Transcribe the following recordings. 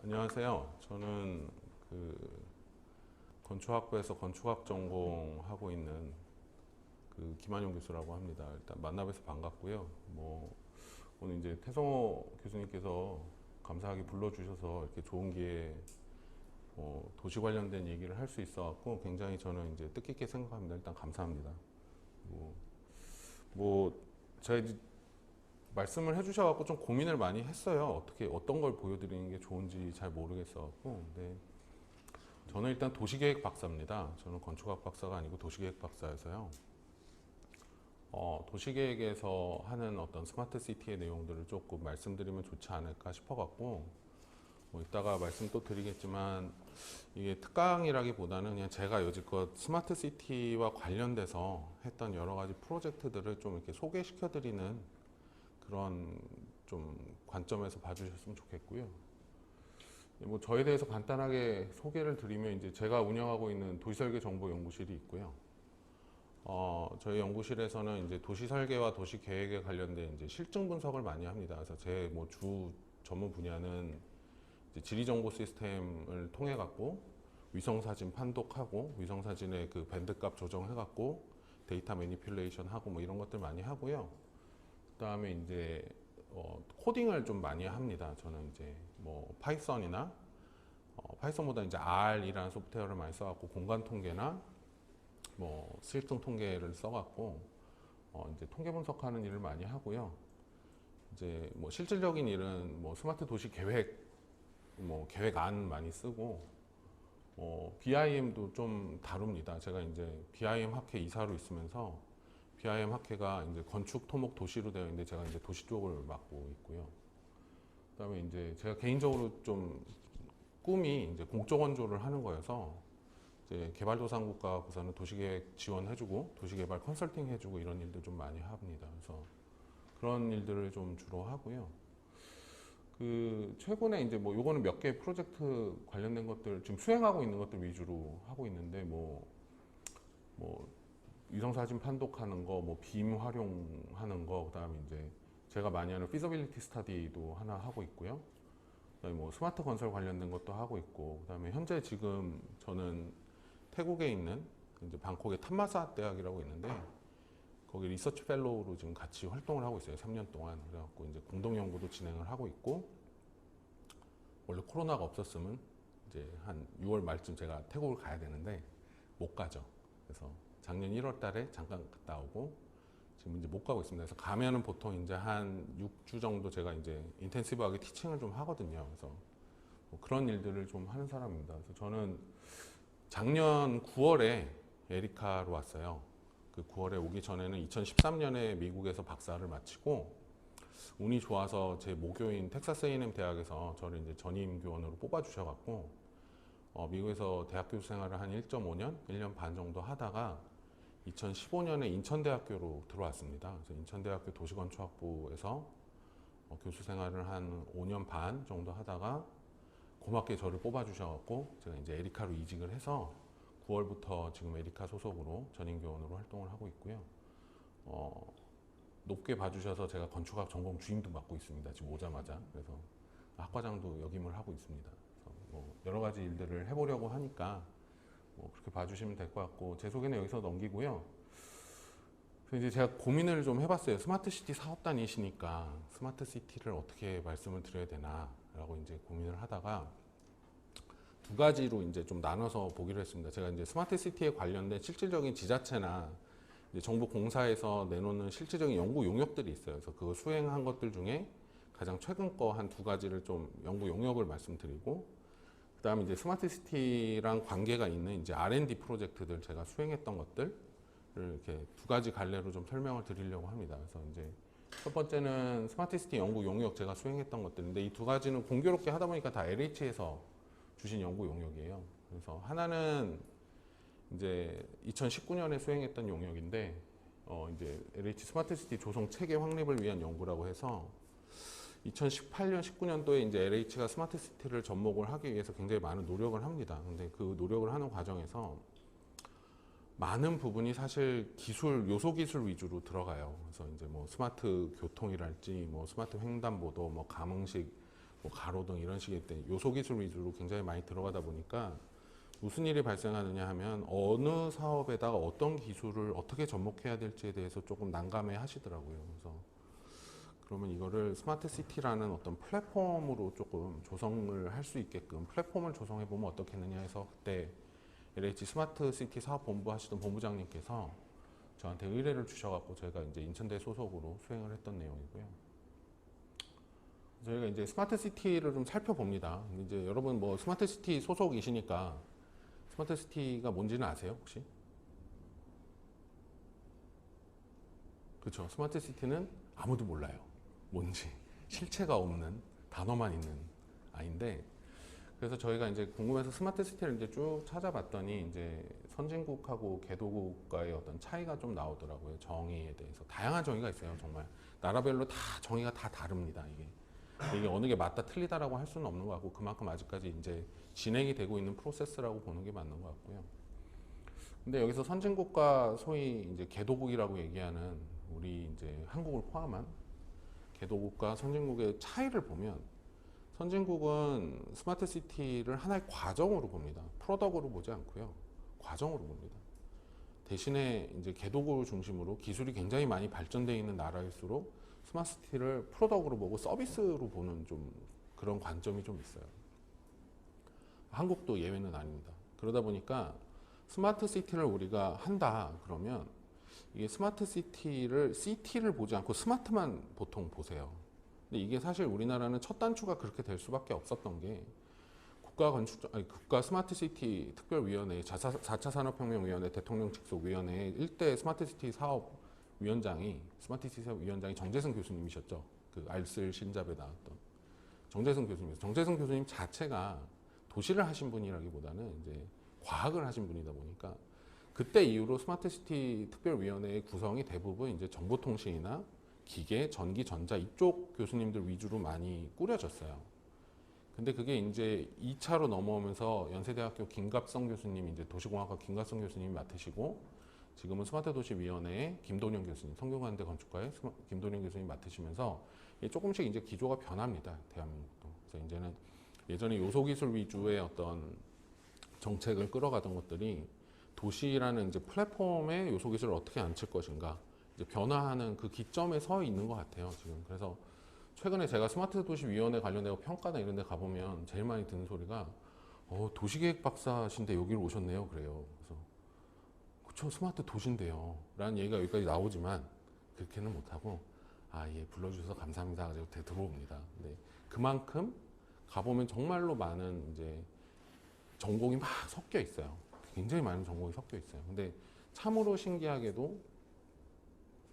안녕하세요. 저는 그 건축학부에서 건축학 전공하고 있는 그 김한용 교수라고 합니다. 일단 만나뵈서 반갑고요. 오늘 이제 태성호 교수님께서 감사하게 불러주셔서 이렇게 좋은 기회에 도시 관련된 얘기를 할 수 있어갖고 굉장히 저는 이제 뜻깊게 생각합니다. 일단 감사합니다. 뭐, 뭐 제가 이제 말씀을 해주셔갖고 좀 고민을 많이 했어요. 어떤 걸 보여드리는 게 좋은지 잘 모르겠어갖고. 근데 저는 일단 도시계획 박사입니다. 저는 건축학 박사가 아니고 도시계획 박사여서요. 도시계획에서 하는 어떤 스마트 시티의 내용들을 조금 말씀드리면 좋지 않을까 싶어갖고, 이따가 말씀 또 드리겠지만, 이게 특강이라기보다는 그냥 제가 여지껏 스마트 시티와 관련돼서 했던 여러 가지 프로젝트들을 좀 이렇게 소개시켜드리는 그런 좀 관점에서 봐주셨으면 좋겠고요. 저에 대해서 간단하게 소개를 드리면 이제 제가 운영하고 있는 도시설계 정보연구실이 있고요. 저희 연구실에서는 이제 도시 설계와 도시 계획에 관련된 이제 실증 분석을 많이 합니다. 그래서 제 주 전문 분야는 이제 지리 정보 시스템을 통해 갖고 위성 사진 판독하고 위성 사진의 그 밴드값 조정해 갖고 데이터 매니퓰레이션 하고 이런 것들 많이 하고요. 그다음에 이제 코딩을 좀 많이 합니다. 저는 이제 파이썬이나 파이썬보다 이제 R이라는 소프트웨어를 많이 써갖고 공간 통계나 실증 통계를 써갖고 이제 통계 분석하는 일을 많이 하고요. 이제 실질적인 일은 스마트 도시 계획 계획안 많이 쓰고 BIM도 좀 다룹니다. 제가 이제 BIM 학회 이사로 있으면서 BIM 학회가 이제 건축, 토목, 도시로 되어 있는데 제가 이제 도시 쪽을 맡고 있고요. 그다음에 이제 제가 개인적으로 좀 꿈이 이제 공적 원조를 하는 거여서 이제 개발도상국가부서는 도시계획 지원해주고 도시개발 컨설팅 해주고 이런 일들 좀 많이 합니다. 그래서 그런 일들을 좀 주로 하고요. 그 최근에 이제 요거는 몇 개 프로젝트 관련된 것들 지금 수행하고 있는 것들 위주로 하고 있는데 위성사진 판독하는 거, 빔 활용하는 거, 그다음에 이제 제가 많이 하는 피저빌리티 스터디도 하나 하고 있고요. 그다음에 스마트 건설 관련된 것도 하고 있고, 그다음에 현재 지금 저는 태국에 있는 이제 방콕의 탐마사 대학이라고 있는데 거기 리서치 펠로우로 지금 같이 활동을 하고 있어요. 3년 동안. 그래갖고 이제 공동 연구도 진행을 하고 있고, 원래 코로나가 없었으면 이제 한 6월 말쯤 제가 태국을 가야 되는데 못 가죠. 그래서 작년 1월 달에 잠깐 갔다 오고 지금 이제 못 가고 있습니다. 그래서 가면은 보통 이제 한 6주 정도 제가 이제 인텐시브하게 티칭을 좀 하거든요. 그래서 그런 일들을 좀 하는 사람입니다. 그래서 저는 작년 9월에 에리카로 왔어요. 그 9월에 오기 전에는 2013년에 미국에서 박사를 마치고 운이 좋아서 제 모교인 텍사스 A&M 대학에서 저를 이제 전임 교원으로 뽑아주셔갖고 미국에서 대학 교수 생활을 한 1.5년, 1년 반 정도 하다가 2015년에 인천대학교로 들어왔습니다. 그래서 인천대학교 도시건축학부에서 교수 생활을 한 5년 반 정도 하다가 고맙게 저를 뽑아주셔갖고 제가 이제 에리카로 이직을 해서 9월부터 지금 에리카 소속으로 전임교원으로 활동을 하고 있고요. 높게 봐주셔서 제가 건축학 전공 주임도 맡고 있습니다. 지금 오자마자. 그래서 학과장도 역임을 하고 있습니다. 그래서 여러 가지 일들을 해보려고 하니까 그렇게 봐주시면 될 것 같고, 제 소개는 여기서 넘기고요. 그래서 이제 제가 고민을 좀 해봤어요. 스마트 시티 사업단이시니까 스마트 시티를 어떻게 말씀을 드려야 되나라고 이제 고민을 하다가 두 가지로 이제 좀 나눠서 보기로 했습니다. 제가 이제 스마트 시티에 관련된 실질적인 지자체나 이제 정부 공사에서 내놓는 실질적인 연구 용역들이 있어요. 그래서 그거 수행한 것들 중에 가장 최근 거 한 두 가지를 좀 연구 용역을 말씀드리고, 그다음에 이제 스마트 시티랑 관계가 있는 이제 R&D 프로젝트들 제가 수행했던 것들을 이렇게 두 가지 갈래로 좀 설명을 드리려고 합니다. 그래서 이제 첫 번째는 스마트 시티 연구 용역 제가 수행했던 것들인데 이 두 가지는 공교롭게 하다 보니까 다 LH에서 주신 연구 용역이에요. 그래서 하나는 이제 2019년에 수행했던 용역인데 이제 LH 스마트 시티 조성 체계 확립을 위한 연구라고 해서 2018년, 19년도에 이제 LH가 스마트 시티를 접목을 하기 위해서 굉장히 많은 노력을 합니다. 근데 그 노력을 하는 과정에서 많은 부분이 사실 기술, 요소 기술 위주로 들어가요. 그래서 이제 스마트 교통이랄지, 스마트 횡단보도, 감응식 뭐 가로등 이런 식의 요소 기술 위주로 굉장히 많이 들어가다 보니까 무슨 일이 발생하느냐 하면 어느 사업에다가 어떤 기술을 어떻게 접목해야 될지에 대해서 조금 난감해 하시더라고요. 그래서 그러면 이거를 스마트 시티라는 어떤 플랫폼으로 조금 조성을 할 수 있게끔 플랫폼을 조성해 보면 어떻겠느냐 해서 그때 LH 스마트 시티 사업본부 하시던 본부장님께서 저한테 의뢰를 주셔갖고 저희가 이제 인천대 소속으로 수행을 했던 내용이고요. 저희가 이제 스마트 시티를 좀 살펴봅니다. 이제 여러분 뭐 스마트 시티 소속이시니까 스마트 시티가 뭔지는 아세요 혹시? 그렇죠. 스마트 시티는 아무도 몰라요. 뭔지 실체가 없는 단어만 있는 아인데 그래서 저희가 이제 궁금해서 스마트 시티를 이제 쭉 찾아봤더니 이제 선진국하고 개도국과의 어떤 차이가 좀 나오더라고요. 정의에 대해서 다양한 정의가 있어요. 정말 나라별로 다 정의가 다 다릅니다. 이게 어느 게 맞다 틀리다라고 할 수는 없는 것 같고 그만큼 아직까지 이제 진행이 되고 있는 프로세스라고 보는 게 맞는 것 같고요. 근데 여기서 선진국과 소위 이제 개도국이라고 얘기하는 우리 이제 한국을 포함한 개도국과 선진국의 차이를 보면 선진국은 스마트 시티를 하나의 과정으로 봅니다. 프로덕트로 보지 않고요. 과정으로 봅니다. 대신에 이제 개도국을 중심으로 기술이 굉장히 많이 발전되어 있는 나라일수록 스마트 시티를 프로덕트로 보고 서비스로 보는 좀 그런 관점이 좀 있어요. 한국도 예외는 아닙니다. 그러다 보니까 스마트 시티를 우리가 한다 그러면 이게 스마트 시티를 보지 않고 스마트만 보통 보세요. 근데 이게 사실 우리나라는 첫 단추가 그렇게 될 수밖에 없었던 게 국가 스마트 시티 특별위원회 4차 산업혁명위원회 대통령 직속위원회 1대 스마트 시티 사업 위원장이 스마트 시티 사업 위원장이 정재승 교수님이셨죠. 그 알쓸 신잡에 나왔던 정재승 교수님. 정재승 교수님 자체가 도시를 하신 분이라기보다는 이제 과학을 하신 분이다 보니까 그때 이후로 스마트 시티 특별위원회의 구성이 대부분 이제 정보통신이나 기계, 전기, 전자 이쪽 교수님들 위주로 많이 꾸려졌어요. 근데 그게 이제 2차로 넘어오면서 연세대학교 김갑성 교수님, 이제 도시공학과 김갑성 교수님이 맡으시고 지금은 스마트도시위원회의 김돈영 교수님, 성균관대 건축과의 김돈영 교수님이 맡으시면서 조금씩 이제 기조가 변합니다. 대한민국도. 그래서 이제는 예전에 요소기술 위주의 어떤 정책을 끌어가던 것들이 도시라는 이제 플랫폼에 요소기술을 어떻게 앉힐 것인가 이제 변화하는 그 기점에 서 있는 것 같아요 지금. 그래서 최근에 제가 스마트도시위원회 관련된 평가나 이런 데 가보면 제일 많이 듣는 소리가 도시계획 박사신데 여기로 오셨네요 그래요. 그래서 그쵸 스마트 도시인데요 라는 얘기가 여기까지 나오지만 그렇게는 못하고 예 불러주셔서 감사합니다 가지고 들어옵니다. 근데 그만큼 가보면 정말로 많은 이제 전공이 막 섞여 있어요. 굉장히 많은 전공이 섞여 있어요. 근데 참으로 신기하게도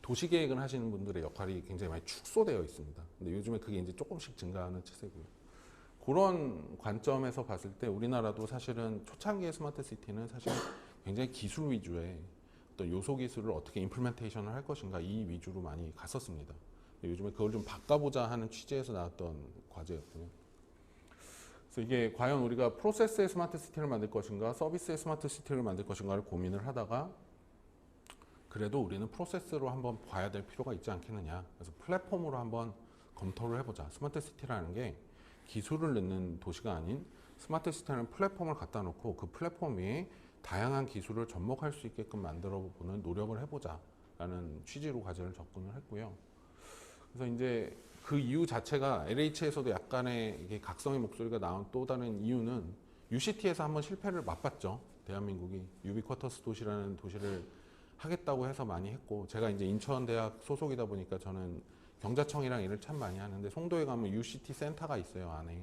도시계획을 하시는 분들의 역할이 굉장히 많이 축소되어 있습니다. 근데 요즘에 그게 이제 조금씩 증가하는 추세고요. 그런 관점에서 봤을 때 우리나라도 사실은 초창기의 스마트 시티는 사실 굉장히 기술 위주의 어떤 요소 기술을 어떻게 임플멘테이션을 할 것인가 이 위주로 많이 갔었습니다. 요즘에 그걸 좀 바꿔보자 하는 취지에서 나왔던 과제였고요. 그래서 이게 과연 우리가 프로세스의 스마트 시티를 만들 것인가 서비스의 스마트 시티를 만들 것인가를 고민을 하다가 그래도 우리는 프로세스로 한번 봐야 될 필요가 있지 않겠느냐. 그래서 플랫폼으로 한번 검토를 해보자. 스마트 시티라는 게 기술을 넣는 도시가 아닌 스마트 시티라는 플랫폼을 갖다 놓고 그 플랫폼 위에 다양한 기술을 접목할 수 있게끔 만들어 보는 노력을 해보자 라는 취지로 과제를 접근을 했고요. 그래서 이제 그 이유 자체가 LH에서도 약간의 이게 각성의 목소리가 나온 또 다른 이유는 UCT에서 한번 실패를 맛봤죠. 대한민국이 유비쿼터스 도시라는 도시를 하겠다고 해서 많이 했고 제가 이제 인천대학 소속이다 보니까 저는 경자청이랑 일을 참 많이 하는데 송도에 가면 UCT 센터가 있어요 안에.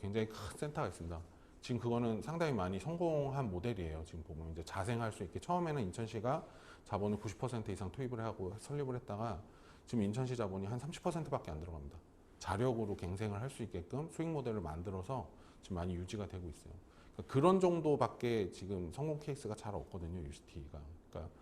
굉장히 큰 센터가 있습니다. 지금 그거는 상당히 많이 성공한 모델이에요. 지금 보면 이제 자생할 수 있게 처음에는 인천시가 자본을 90% 이상 투입을 하고 설립을 했다가 지금 인천시 자본이 한 30%밖에 안 들어갑니다. 자력으로 갱생을 할 수 있게끔 수익 모델을 만들어서 지금 많이 유지가 되고 있어요. 그러니까 그런 정도밖에 지금 성공 케이스가 잘 없거든요, UCT가. 그러니까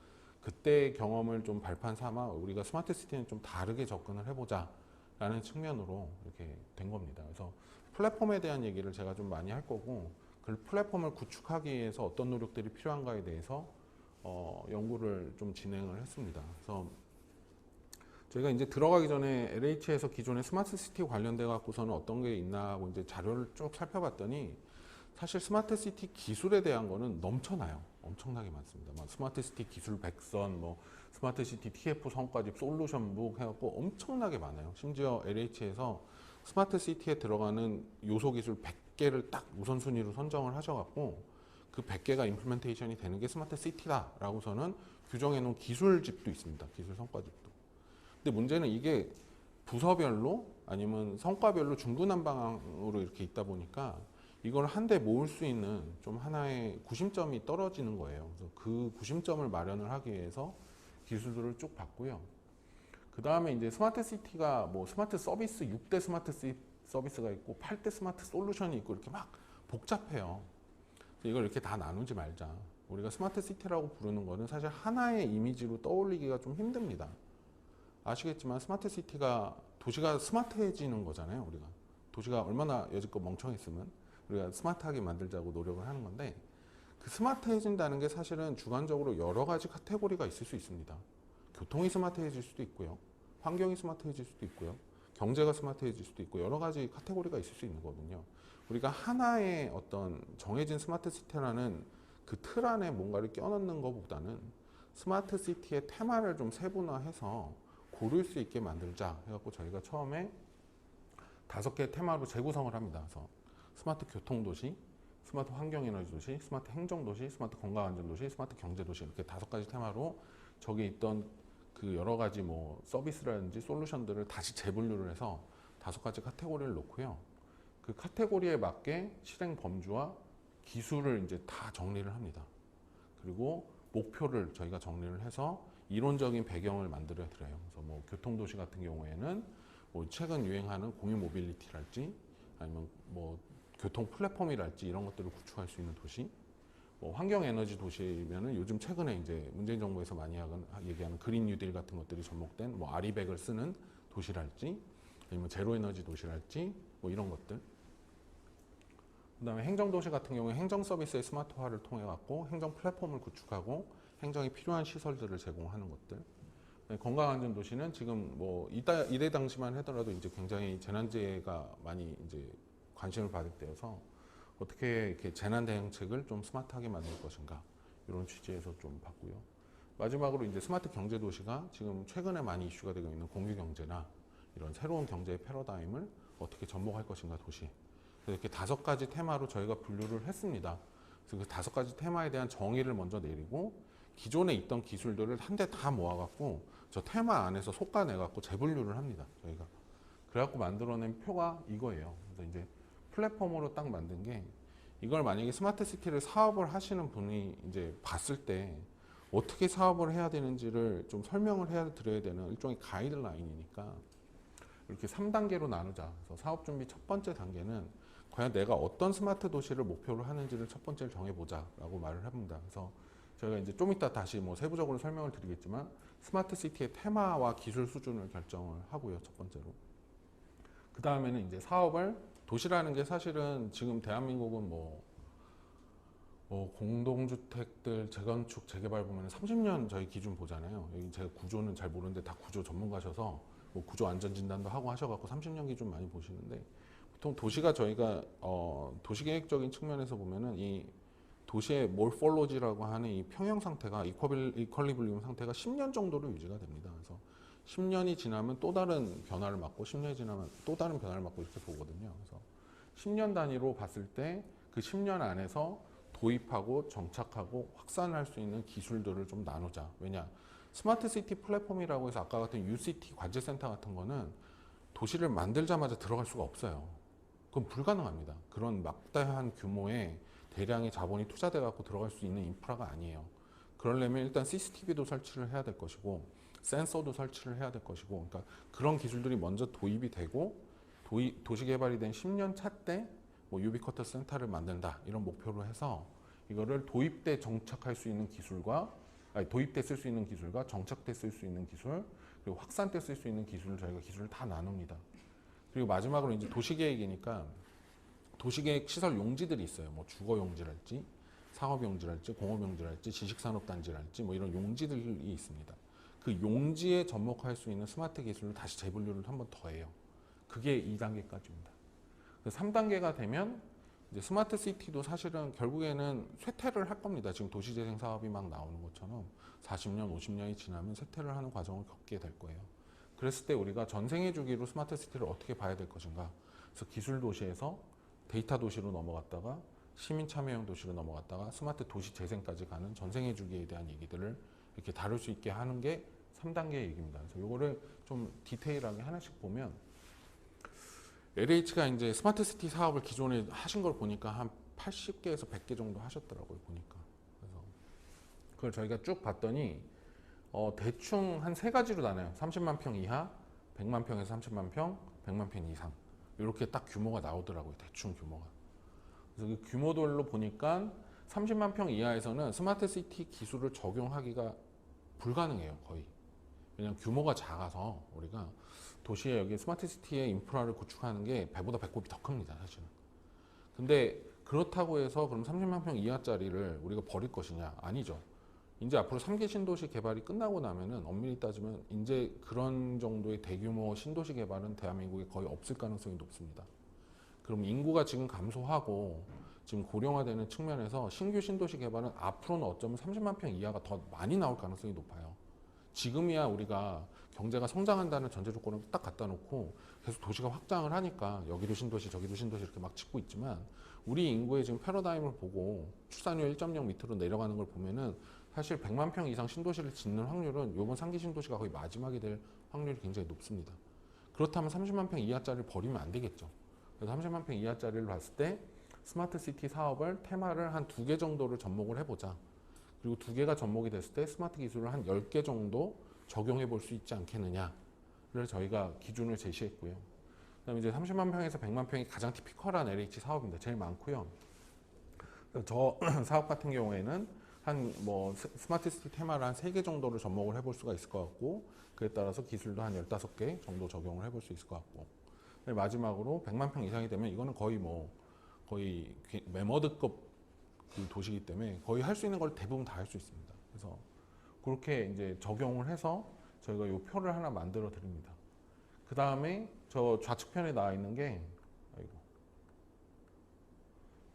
그때 경험을 좀 발판 삼아 우리가 스마트 시티는 좀 다르게 접근을 해보자라는 측면으로 이렇게 된 겁니다. 그래서 플랫폼에 대한 얘기를 제가 좀 많이 할 거고 그 플랫폼을 구축하기 위해서 어떤 노력들이 필요한가에 대해서 연구를 좀 진행을 했습니다. 그래서 제가 이제 들어가기 전에 LH에서 기존의 스마트 시티 관련돼 갖고서는 어떤 게 있나 하고 이제 자료를 쭉 살펴봤더니 사실 스마트 시티 기술에 대한 거는 넘쳐나요. 엄청나게 많습니다. 막 스마트 시티 기술 백선, 뭐 스마트 시티 TF 성과집 솔루션북 해갖고 엄청나게 많아요. 심지어 LH에서 스마트 시티에 들어가는 요소 기술 100개를 딱 우선순위로 선정을 하셔갖고 그 100개가 임플멘테이션이 되는 게 스마트 시티다라고서는 규정해 놓은 기술집도 있습니다. 기술 성과집도. 근데 문제는 이게 부서별로 아니면 성과별로 중구난방으로 이렇게 있다 보니까 이걸 한데 모을 수 있는 좀 하나의 구심점이 떨어지는 거예요. 그래서 그 구심점을 마련을 하기 위해서 기술들을 쭉 봤고요. 그 다음에 이제 스마트 시티가 뭐 스마트 서비스 6대 스마트 서비스가 있고 8대 스마트 솔루션이 있고 이렇게 막 복잡해요. 그래서 이걸 이렇게 다 나누지 말자. 우리가 스마트 시티라고 부르는 거는 사실 하나의 이미지로 떠올리기가 좀 힘듭니다. 아시겠지만 스마트 시티가 도시가 스마트해지는 거잖아요. 우리가 도시가 얼마나 여지껏 멍청했으면 우리가 스마트하게 만들자고 노력을 하는 건데 그 스마트해진다는 게 사실은 주관적으로 여러 가지 카테고리가 있을 수 있습니다. 교통이 스마트해질 수도 있고요. 환경이 스마트해질 수도 있고요. 경제가 스마트해질 수도 있고 여러 가지 카테고리가 있을 수 있는 거거든요. 우리가 하나의 어떤 정해진 스마트 시티라는 그 틀 안에 뭔가를 껴넣는 것보다는 스마트 시티의 테마를 좀 세분화해서 고를 수 있게 만들자 해갖고 저희가 처음에 5개의 테마로 재구성을 합니다. 그래서 스마트 교통도시, 스마트 환경에너지 도시, 스마트 행정도시, 스마트 건강안전도시, 스마트 경제도시 이렇게 5가지 테마로 저기 있던 그 여러 가지 뭐 서비스라든지 솔루션들을 다시 재분류를 해서 5가지 카테고리를 놓고요. 그 카테고리에 맞게 실행 범주와 기술을 이제 다 정리를 합니다. 그리고 목표를 저희가 정리를 해서 이론적인 배경을 만들어 드려요. 그래서 뭐 교통도시 같은 경우에는 뭐 최근 유행하는 공유 모빌리티랄지 아니면 뭐 교통 플랫폼이랄지 이런 것들을 구축할 수 있는 도시, 뭐 환경 에너지 도시면은 요즘 최근에 이제 문재인 정부에서 많이 얘기하는 그린 뉴딜 같은 것들이 접목된 뭐 아리백을 쓰는 도시랄지 아니면 제로 에너지 도시랄지 뭐 이런 것들. 그다음에 행정도시 같은 경우에 행정 서비스의 스마트화를 통해 갖고 행정 플랫폼을 구축하고 행정에 필요한 시설들을 제공하는 것들. 건강안전도시는 지금 뭐 이때 당시만 하더라도 이제 굉장히 재난재해가 많이 이제 관심을 받을 때여서 어떻게 이렇게 재난 대응책을 좀 스마트하게 만들 것인가 이런 취지에서 좀 봤고요. 마지막으로 이제 스마트 경제 도시가 지금 최근에 많이 이슈가 되고 있는 공유 경제나 이런 새로운 경제의 패러다임을 어떻게 접목할 것인가 도시. 그래서 이렇게 5가지 테마로 저희가 분류를 했습니다. 그래서 그 5가지 테마에 대한 정의를 먼저 내리고 기존에 있던 기술들을 한데 다 모아갖고 저 테마 안에서 솎아내갖고 재분류를 합니다. 저희가. 그래갖고 만들어낸 표가 이거예요. 그래서 이제 플랫폼으로 딱 만든 게 이걸 만약에 스마트 시티를 사업을 하시는 분이 이제 봤을 때 어떻게 사업을 해야 되는지를 좀 설명을 해야 드려야 되는 일종의 가이드라인이니까 이렇게 3단계로 나누자. 그래서 사업 준비 첫 번째 단계는 과연 내가 어떤 스마트 도시를 목표로 하는지를 첫 번째로 정해보자라고 말을 합니다. 그래서 저희가 이제 좀 이따 다시 뭐 세부적으로 설명을 드리겠지만 스마트 시티의 테마와 기술 수준을 결정을 하고요. 첫 번째로. 그 다음에는 이제 사업을 도시라는 게 사실은 지금 대한민국은 뭐 공동주택들 재건축 재개발 보면 30년 저희 기준 보잖아요. 여기 제가 구조는 잘 모르는데 다 구조 전문가셔서 뭐 구조 안전 진단도 하고 하셔갖고 30년 기준 많이 보시는데 보통 도시가 저희가 도시계획적인 측면에서 보면은 이 도시의 몰폴로지라고 하는 이 평형 상태가 이퀄리블리움 상태가 10년 정도로 유지가 됩니다. 그래서 10년이 지나면 또 다른 변화를 맞고 10년이 지나면 또 다른 변화를 맞고 이렇게 보거든요. 그래서 10년 단위로 봤을 때 그 10년 안에서 도입하고 정착하고 확산할 수 있는 기술들을 좀 나누자. 왜냐? 스마트 시티 플랫폼이라고 해서 아까 같은 UCT 관제센터 같은 거는 도시를 만들자마자 들어갈 수가 없어요. 그건 불가능합니다. 그런 막대한 규모의 대량의 자본이 투자돼 갖고 들어갈 수 있는 인프라가 아니에요. 그러려면 일단 CCTV도 설치를 해야 될 것이고 센서도 설치를 해야 될 것이고 그러니까 그런 기술들이 먼저 도입이 되고 도시 개발이 된 10년 차 때 뭐 유비쿼터 센터를 만든다 이런 목표로 해서 이거를 도입 때 정착할 수 있는 기술과 도입 때 쓸 수 있는 기술과 정착 때 쓸 수 있는 기술 그리고 확산 때 쓸 수 있는 기술을 저희가 기술을 다 나눕니다. 그리고 마지막으로 이제 도시계획이니까 도시계획 시설 용지들이 있어요. 뭐 주거 용지랄지 사업 용지랄지 공업 용지랄지 지식산업단지랄지 뭐 이런 용지들이 있습니다. 그 용지에 접목할 수 있는 스마트 기술을 다시 재분류를 한 번 더 해요. 그게 2단계까지입니다. 3단계가 되면 이제 스마트 시티도 사실은 결국에는 쇠퇴를 할 겁니다. 지금 도시재생 사업이 막 나오는 것처럼 40년, 50년이 지나면 쇠퇴를 하는 과정을 겪게 될 거예요. 그랬을 때 우리가 전생애 주기로 스마트 시티를 어떻게 봐야 될 것인가. 그래서 기술 도시에서 데이터 도시로 넘어갔다가 시민 참여형 도시로 넘어갔다가 스마트 도시 재생까지 가는 전생애 주기에 대한 얘기들을 이렇게 다룰 수 있게 하는 게 3단계 얘기입니다. 그래서 이거를 좀 디테일하게 하나씩 보면 LH가 이제 스마트 시티 사업을 기존에 하신 걸 보니까 한 80개에서 100개 정도 하셨더라고요. 보니까. 그래서 그걸 저희가 쭉 봤더니 대충 한 세 가지로 나눠요. 30만 평 이하, 100만 평에서 30만 평, 100만 평 이상. 이렇게 딱 규모가 나오더라고요. 대충 규모가. 그래서 그 규모들로 보니까 30만 평 이하에서는 스마트 시티 기술을 적용하기가 불가능해요. 거의. 왜냐하면 규모가 작아서 우리가 도시에 여기 스마트 시티의 인프라를 구축하는 게 배보다 배꼽이 더 큽니다. 사실은. 근데 그렇다고 해서 그럼 30만 평 이하짜리를 우리가 버릴 것이냐? 아니죠. 이제 앞으로 3기 신도시 개발이 끝나고 나면은 엄밀히 따지면 이제 그런 정도의 대규모 신도시 개발은 대한민국에 거의 없을 가능성이 높습니다. 그럼 인구가 지금 감소하고 지금 고령화되는 측면에서 신규 신도시 개발은 앞으로는 어쩌면 30만 평 이하가 더 많이 나올 가능성이 높아요. 지금이야 우리가 경제가 성장한다는 전제 조건을 딱 갖다 놓고 계속 도시가 확장을 하니까 여기도 신도시 저기도 신도시 이렇게 막 짓고 있지만 우리 인구의 지금 패러다임을 보고 출산율 1.0 밑으로 내려가는 걸 보면은 사실 100만 평 이상 신도시를 짓는 확률은 이번 3기 신도시가 거의 마지막이 될 확률이 굉장히 높습니다. 그렇다면 30만 평 이하짜리를 버리면 안 되겠죠. 그래서 30만 평 이하짜리를 봤을 때 스마트 시티 사업을 테마를 한 2개 정도를 접목을 해보자. 그리고 2개가 접목이 됐을 때 스마트 기술을 한 10개 정도 적용해 볼 수 있지 않겠느냐를 저희가 기준을 제시했고요. 그다음에 이제 30만 평에서 100만 평이 가장 티피컬한 LH 사업입니다. 제일 많고요. 저 사업 같은 경우에는 한 뭐 스마트 시티 테마를 한 3개 정도를 접목을 해볼 수가 있을 것 같고 그에 따라서 기술도 한 15개 정도 적용을 해볼 수 있을 것 같고 마지막으로 100만 평 이상이 되면 이거는 거의 메머드급 도시이기 때문에 거의 할 수 있는 걸 대부분 다 할 수 있습니다. 그래서 그렇게 이제 적용을 해서 저희가 이 표를 하나 만들어 드립니다. 그 다음에 저 좌측편에 나와 있는 게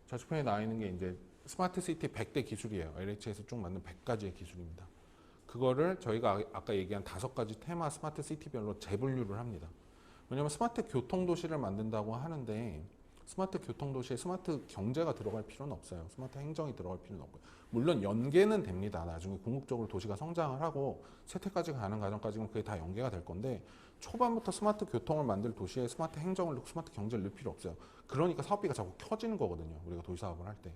좌측편에 나와 있는 게 이제 스마트 시티 100대 기술이에요. LH에서 쭉 만든 100가지의 기술입니다. 그거를 저희가 아까 얘기한 5가지 테마 스마트 시티별로 재분류를 합니다. 왜냐하면 스마트 교통도시를 만든다고 하는데 스마트 교통도시에 스마트 경제가 들어갈 필요는 없어요. 스마트 행정이 들어갈 필요는 없고요. 물론 연계는 됩니다. 나중에 궁극적으로 도시가 성장을 하고 쇠퇴까지 가는 과정까지는 그게 다 연계가 될 건데 초반부터 스마트 교통을 만들 도시에 스마트 행정을 넣고 스마트 경제를 넣을 필요 없어요. 그러니까 사업비가 자꾸 켜지는 거거든요. 우리가 도시 사업을 할 때.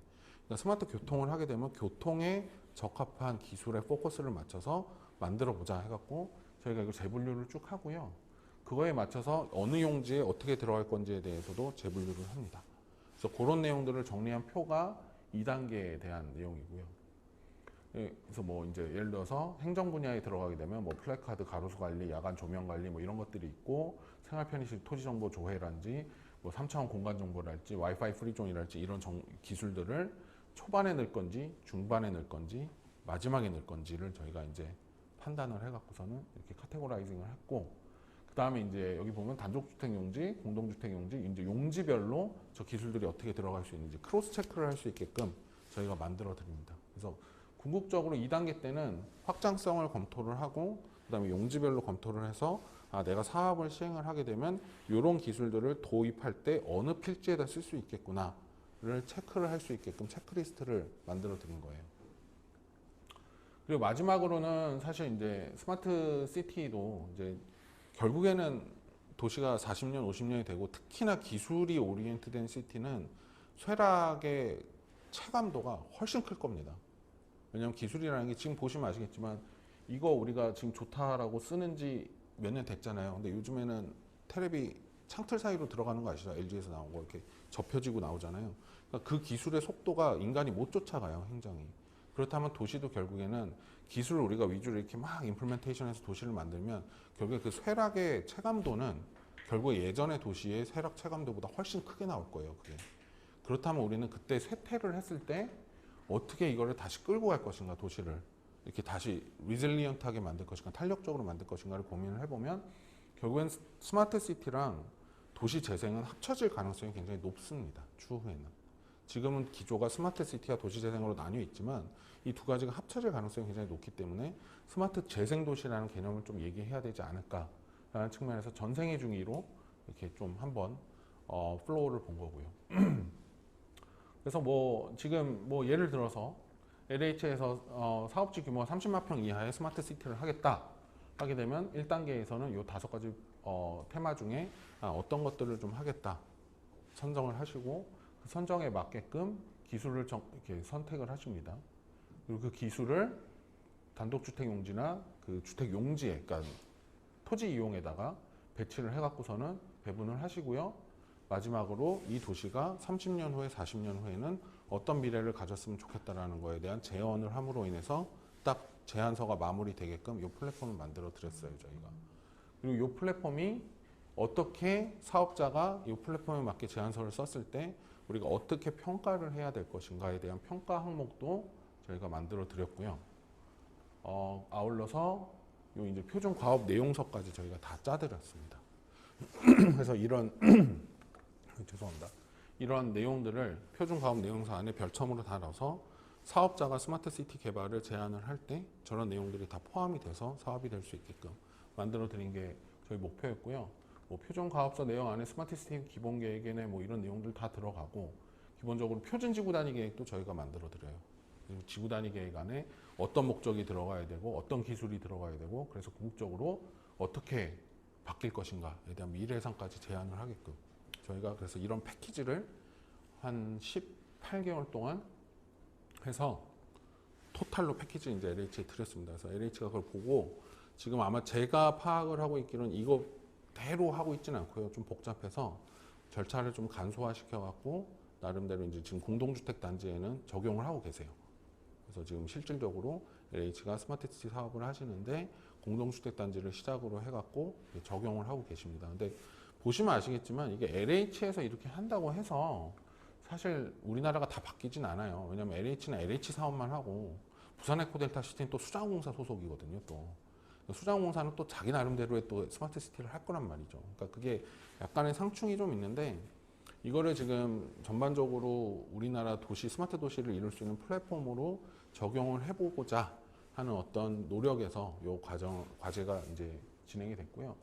그러니까 스마트 교통을 하게 되면 교통에 적합한 기술에 포커스를 맞춰서 만들어 보자 해갖고 저희가 이거 재분류를 쭉 하고요. 그거에 맞춰서 어느 용지에 어떻게 들어갈 건지에 대해서도 재분류를 합니다. 그래서 그런 내용들을 정리한 표가 2단계에 대한 내용이고요. 그래서 뭐 이제 예를 들어서 행정 분야에 들어가게 되면 뭐 플래카드, 가로수 관리, 야간 조명 관리 뭐 이런 것들이 있고 생활 편의시 토지 정보 조회란지 뭐 3차원 공간 정보랄지 와이파이 프리존이랄지 이런 기술들을 초반에 넣을 건지 중반에 넣을 건지 마지막에 넣을 건지를 저희가 이제 판단을 해갖고서는 이렇게 카테고라이징을 했고 그 다음에 이제 여기 보면 단독주택 용지, 공동주택 용지, 이제 용지별로 저 기술들이 어떻게 들어갈 수 있는지 크로스 체크를 할 수 있게끔 저희가 만들어 드립니다. 그래서 궁극적으로 2단계 때는 확장성을 검토를 하고 그 다음에 용지별로 검토를 해서 내가 사업을 시행을 하게 되면 이런 기술들을 도입할 때 어느 필지에다 쓸 수 있겠구나를 체크를 할 수 있게끔 체크리스트를 만들어 드린 거예요. 그리고 마지막으로는 사실 이제 스마트 시티도 이제 결국에는 도시가 40년, 50년이 되고 특히나 기술이 오리엔트된 시티는 쇠락의 체감도가 훨씬 클 겁니다. 왜냐하면 기술이라는 게 지금 보시면 아시겠지만 이거 우리가 지금 좋다라고 쓰는 지 몇 년 됐잖아요. 근데 요즘에는 테레비 창틀 사이로 들어가는 거 아시죠? LG에서 나온 거 이렇게 접혀지고 나오잖아요. 그러니까 그 기술의 속도가 인간이 못 쫓아가요, 행정이. 그렇다면 도시도 결국에는 기술을 우리가 위주로 이렇게 막 임플멘테이션해서 도시를 만들면 결국에 그 쇠락의 체감도는 결국에 예전의 도시의 쇠락 체감도보다 훨씬 크게 나올 거예요. 그게. 그렇다면 우리는 그때 쇠퇴를 했을 때 어떻게 이거를 다시 끌고 갈 것인가 도시를 이렇게 다시 리질리언트하게 만들 것인가, 탄력적으로 만들 것인가를 고민을 해보면 결국엔 스마트 시티랑 도시 재생은 합쳐질 가능성이 굉장히 높습니다. 추후에는. 지금은 기조가 스마트 시티와 도시 재생으로 나뉘어 있지만 이 두 가지가 합쳐질 가능성이 굉장히 높기 때문에 스마트 재생 도시라는 개념을 좀 얘기해야 되지 않을까라는 측면에서 전생애 중의로 이렇게 좀 한번 플로우를 본 거고요. 그래서 뭐 지금 뭐 예를 들어서 LH에서 사업지 규모가 30만 평 이하의 스마트 시티를 하겠다 하게 되면 1단계에서는 이 5가지 테마 중에 어떤 것들을 좀 하겠다 선정을 하시고 그 선정에 맞게끔 기술을 이렇게 선택을 하십니다. 그리고 그 기술을 단독주택 용지나 그 주택 용지에, 그러니까 토지 이용에다가 배치를 해갖고서는 배분을 하시고요. 마지막으로 이 도시가 30년 후에 40년 후에는 어떤 미래를 가졌으면 좋겠다라는 거에 대한 제언을 함으로 인해서 딱 제안서가 마무리되게끔 이 플랫폼을 만들어 드렸어요, 저희가. 그리고 이 플랫폼이 어떻게 사업자가 이 플랫폼에 맞게 제안서를 썼을 때 우리가 어떻게 평가를 해야 될 것인가에 대한 평가 항목도 저희가 만들어 드렸고요. 아울러서 요 이제 표준 과업 내용서까지 저희가 다 짜드렸습니다. 그래서 이런 죄송합니다. 이런 내용들을 표준 과업 내용서 안에 별첨으로 달아서 사업자가 스마트 시티 개발을 제안을 할 때 저런 내용들이 다 포함이 돼서 사업이 될 수 있게끔 만들어 드린 게 저희 목표였고요. 뭐 표준 과업서 내용 안에 스마트 시티 기본 계획에는 뭐 이런 내용들 다 들어가고 기본적으로 표준 지구 단위 계획도 저희가 만들어 드려요. 지구 단위 계획 안에 어떤 목적이 들어가야 되고 어떤 기술이 들어가야 되고 그래서 궁극적으로 어떻게 바뀔 것인가에 대한 미래 예상까지 제안을 하게끔 저희가 그래서 이런 패키지를 한 18개월 동안 해서 토탈로 패키지 이제 LH에 드렸습니다. 그래서 LH가 그걸 보고 지금 아마 제가 파악을 하고 있기로는 이거대로 하고 있지는 않고요. 좀 복잡해서 절차를 좀 간소화시켜 갖고 나름대로 이제 지금 공동주택 단지에는 적용을 하고 계세요. 그래서 지금 실질적으로 LH가 스마트시티 사업을 하시는데 공동주택 단지를 시작으로 해갖고 적용을 하고 계십니다. 근데 보시면 아시겠지만 이게 LH에서 이렇게 한다고 해서 사실 우리나라가 다 바뀌진 않아요. 왜냐하면 LH는 LH 사업만 하고 부산 에코델타시티는 또 수자원공사 소속이거든요. 또 수자원공사는 또 자기 나름대로의 또 스마트시티를 할 거란 말이죠. 그러니까 그게 약간의 상충이 좀 있는데 이거를 지금 전반적으로 우리나라 도시 스마트 도시를 이룰 수 있는 플랫폼으로 적용을 해보고자 하는 어떤 노력에서 이 과제가 이제 진행이 됐고요.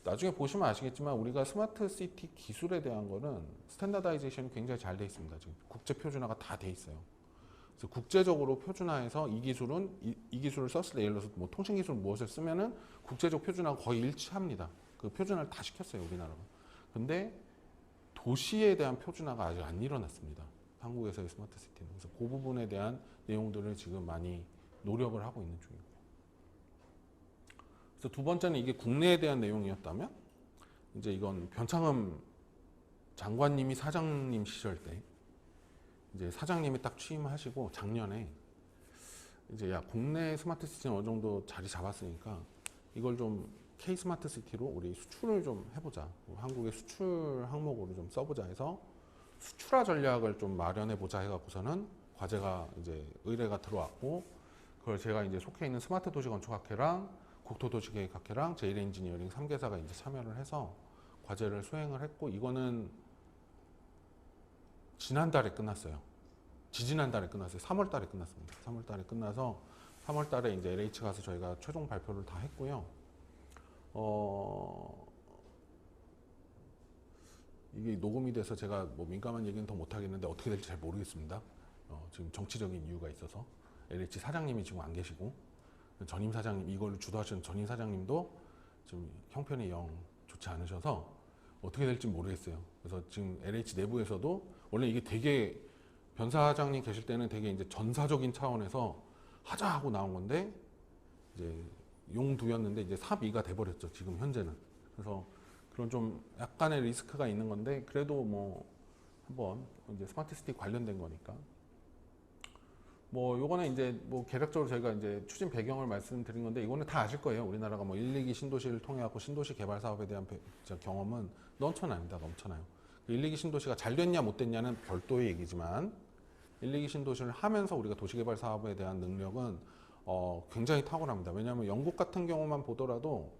나중에 보시면 아시겠지만 우리가 스마트 시티 기술에 대한 거는 스탠다다이제이션이 굉장히 잘 돼 있습니다. 지금 국제 표준화가 다 돼 있어요. 그래서 국제적으로 표준화해서 이 기술은 이 기술을 썼을 때 예를 들어서 뭐 통신 기술 무엇을 쓰면은 국제적 표준화가 거의 일치합니다. 그 표준화를 다 시켰어요, 우리나라가. 근데 도시에 대한 표준화가 아직 안 일어났습니다. 한국에서의 스마트 시티는. 그래서 그 부분에 대한 내용들을 지금 많이 노력을 하고 있는 중이고요. 그래서 두 번째는 이게 국내에 대한 내용이었다면 이제 이건 변창흠 장관님이 사장님 시절 때 이제 사장님이 딱 취임하시고 작년에 이제 야 국내 스마트 시티는 어느 정도 자리 잡았으니까 이걸 좀 K 스마트 시티로 우리 수출을 좀 해보자. 한국의 수출 항목으로 좀 써보자 해서 수출화 전략을 좀 마련해 보자 해갖고서는 과제가 이제 의뢰가 들어왔고 그걸 제가 이제 속해 있는 스마트 도시 건축학회랑 국토도시계획학회랑 제일엔지니어링 3개사가 이제 참여를 해서 과제를 수행을 했고 이거는 지난달에 끝났어요. 지지난달에 끝났어요. 3월달에 끝났습니다. 3월달에 끝나서 3월달에 이제 LH 가서 저희가 최종 발표를 다 했고요. 이게 녹음이 돼서 제가 뭐 민감한 얘기는 더 못하겠는데 어떻게 될지 잘 모르겠습니다. 지금 정치적인 이유가 있어서 LH 사장님이 지금 안 계시고 전임 사장님 이걸 주도하시는 전임 사장님도 지금 형편이 영 좋지 않으셔서 어떻게 될지 모르겠어요. 그래서 지금 LH 내부에서도 원래 이게 되게 변 사장님 계실 때는 되게 이제 전사적인 차원에서 하자 하고 나온 건데 이제 용두였는데 이제 사2가 돼버렸죠. 지금 현재는. 그래서 그런 좀 약간의 리스크가 있는 건데 그래도 뭐 한번 이제 스마트 시티 관련된 거니까 뭐 요거는 이제 뭐 개략적으로 저희가 이제 추진 배경을 말씀드린 건데 이거는 다 아실 거예요. 우리나라가 뭐 1, 2기 신도시를 통해 갖고 신도시 개발 사업에 대한 경험은 넘쳐납니다. 넘쳐나요. 1, 2기 신도시가 잘 됐냐 못 됐냐는 별도의 얘기지만 1, 2기 신도시를 하면서 우리가 도시개발 사업에 대한 능력은 굉장히 탁월합니다. 왜냐하면 영국 같은 경우만 보더라도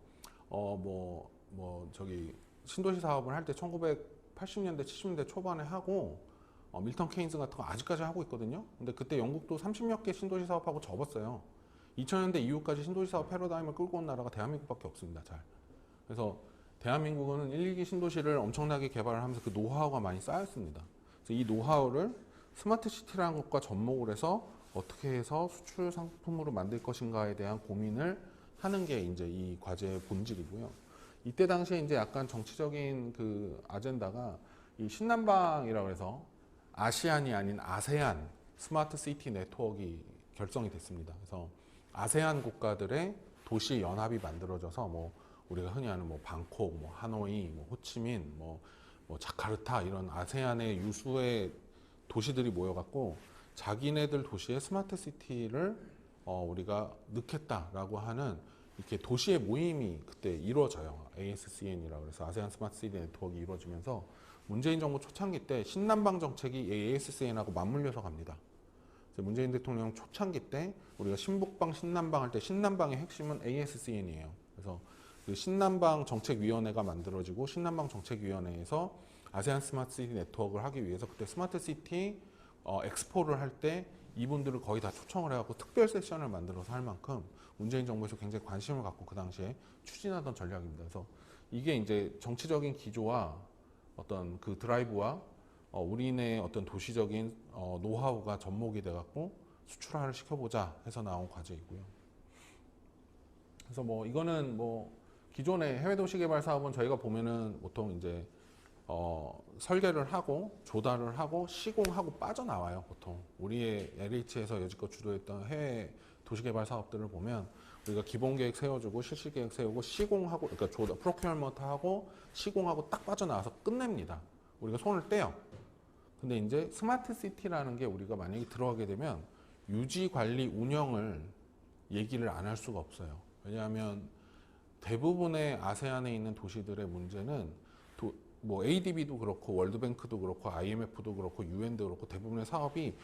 저기 신도시 사업을 할 때 1980년대, 70년대 초반에 하고 밀턴 케인스 같은 거 아직까지 하고 있거든요. 근데 그때 영국도 30몇 개 신도시 사업하고 접었어요. 2000년대 이후까지 신도시 사업 패러다임을 끌고 온 나라가 대한민국밖에 없습니다. 잘. 그래서 대한민국은 1, 2기 신도시를 엄청나게 개발을 하면서 그 노하우가 많이 쌓였습니다. 그래서 이 노하우를 스마트 시티라는 것과 접목을 해서 어떻게 해서 수출 상품으로 만들 것인가에 대한 고민을 하는 게 이제 이 과제의 본질이고요. 이때 당시에 이제 약간 정치적인 그 아젠다가 이 신남방이라고 해서 아시안이 아닌 아세안 스마트 시티 네트워크가 결성이 됐습니다. 그래서 아세안 국가들의 도시 연합이 만들어져서 뭐 우리가 흔히 아는 뭐 방콕, 뭐 하노이, 뭐 호치민, 뭐 자카르타 이런 아세안의 유수의 도시들이 모여갖고 자기네들 도시의 스마트 시티를 우리가 넣겠다라고 하는 이렇게 도시의 모임이 그때 이루어져요. ASCN이라고 해서 아세안 스마트 시티 네트워크가 이루어지면서 문재인 정부 초창기 때 신남방 정책이 ASCN하고 맞물려서 갑니다. 문재인 대통령 초창기 때 우리가 신북방, 신남방 할 때 신남방의 핵심은 ASCN이에요. 그래서 그 신남방 정책위원회가 만들어지고 신남방 정책위원회에서 아세안 스마트 시티 네트워크를 하기 위해서 그때 스마트 시티 엑스포를 할 때 이분들을 거의 다 초청을 해갖고 특별 세션을 만들어서 할 만큼 문재인 정부에서 굉장히 관심을 갖고 그 당시에 추진하던 전략입니다. 그래서 이게 이제 정치적인 기조와 어떤 그 드라이브와 우리네 어떤 도시적인 노하우가 접목이 돼갖고 수출화를 시켜보자 해서 나온 과제이고요. 그래서 뭐 이거는 뭐 기존의 해외 도시 개발 사업은 저희가 보면은 보통 이제 설계를 하고 조달을 하고 시공하고 빠져나와요. 보통 우리의 LH에서 여지껏 주도했던 해외 도시개발 사업들을 보면 우리가 기본 계획 세워주고 실시 계획 세우고 시공하고 그러니까 프로큐어먼트 하고 시공하고 딱 빠져나와서 끝냅니다. 우리가 손을 떼요. 근데 이제 스마트 시티라는 게 우리가 만약에 들어가게 되면 유지 관리 운영을 얘기를 안 할 수가 없어요. 왜냐하면 대부분의 아세안에 있는 도시들의 문제는 뭐 ADB도 그렇고 월드뱅크도 그렇고 IMF도 그렇고 UN도 그렇고 대부분의 사업이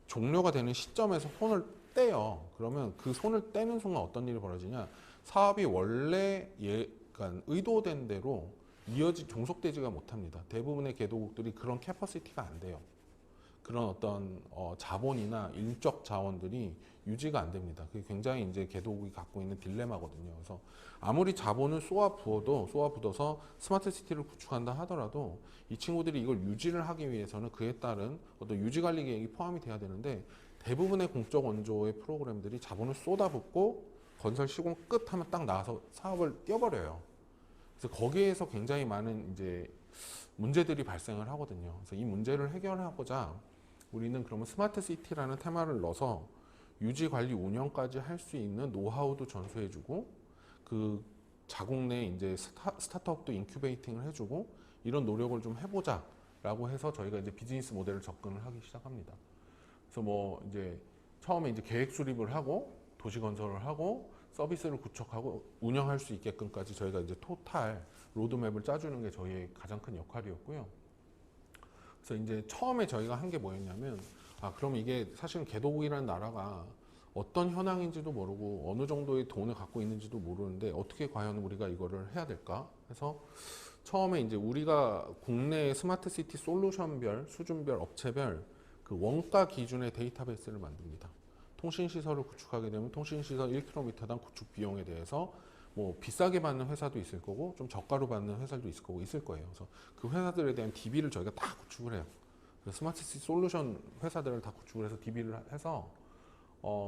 종료가 되는 시점에서 손을 떼요. 그러면 그 손을 떼는 순간 어떤 일이 벌어지냐? 사업이 원래 그러니까 의도된 대로 종속되지가 못합니다. 대부분의 개도국들이 그런 캐퍼시티가 안 돼요. 그런 어떤 자본이나 인적 자원들이 유지가 안 됩니다. 그게 굉장히 이제 개도국이 갖고 있는 딜레마거든요. 그래서 아무리 자본을 쏟아부어서 스마트 시티를 구축한다 하더라도 이 친구들이 이걸 유지를 하기 위해서는 그에 따른 어떤 유지 관리 계획이 포함이 돼야 되는데 대부분의 공적 원조의 프로그램들이 자본을 쏟아붓고 건설 시공 끝 하면 딱 나와서 사업을 띄워버려요. 그래서 거기에서 굉장히 많은 이제 문제들이 발생을 하거든요. 그래서 이 문제를 해결하고자 우리는 그러면 스마트 시티라는 테마를 넣어서 유지 관리 운영까지 할 수 있는 노하우도 전수해주고 그 자국 내 이제 스타트업도 인큐베이팅을 해주고 이런 노력을 좀 해보자라고 해서 저희가 이제 비즈니스 모델을 접근을 하기 시작합니다. 그래서 뭐 이제 처음에 이제 계획 수립을 하고 도시 건설을 하고 서비스를 구축하고 운영할 수 있게끔까지 저희가 이제 토탈 로드맵을 짜주는 게 저희의 가장 큰 역할이었고요. 그래서 이제 처음에 저희가 한 게 뭐였냐면 그럼 이게 사실은 개도국이라는 나라가 어떤 현황인지도 모르고 어느 정도의 돈을 갖고 있는지도 모르는데 어떻게 과연 우리가 이거를 해야 될까 해서 처음에 이제 우리가 국내 스마트 시티 솔루션별, 수준별, 업체별 그 원가 기준의 데이터베이스를 만듭니다. 통신시설을 구축하게 되면 통신시설 1km당 구축 비용에 대해서 뭐 비싸게 받는 회사도 있을 거고 좀 저가로 받는 회사도 있을 거고 있을 거예요. 그래서 그 회사들에 대한 DB를 저희가 다 구축을 해요. 스마트 시티 솔루션 회사들을 다 구축을 해서 DB를 해서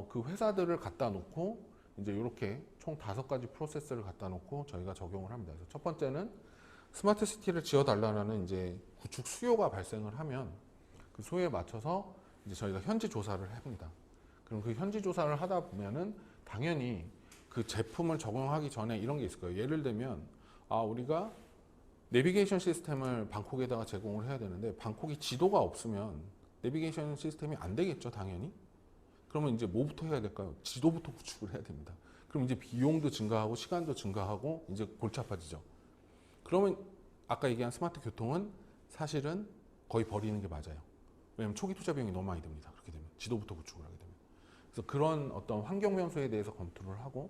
그 회사들을 갖다 놓고 이제 이렇게 총 5가지 프로세스를 갖다 놓고 저희가 적용을 합니다. 그래서 첫 번째는 스마트 시티를 지어달라는 이제 구축 수요가 발생을 하면 그 수요에 맞춰서 이제 저희가 현지 조사를 해봅니다. 그럼 그 현지 조사를 하다 보면은 당연히 그 제품을 적용하기 전에 이런 게 있을 거예요. 예를 들면 우리가 내비게이션 시스템을 방콕에다가 제공을 해야 되는데 방콕이 지도가 없으면 내비게이션 시스템이 안 되겠죠, 당연히. 그러면 이제 뭐부터 해야 될까요? 지도부터 구축을 해야 됩니다. 그럼 이제 비용도 증가하고 시간도 증가하고 이제 골치 아파지죠. 그러면 아까 얘기한 스마트 교통은 사실은 거의 버리는 게 맞아요. 왜냐하면 초기 투자 비용이 너무 많이 듭니다. 그렇게 되면 지도부터 구축을 하게 되면. 그래서 그런 어떤 환경 변수에 대해서 검토를 하고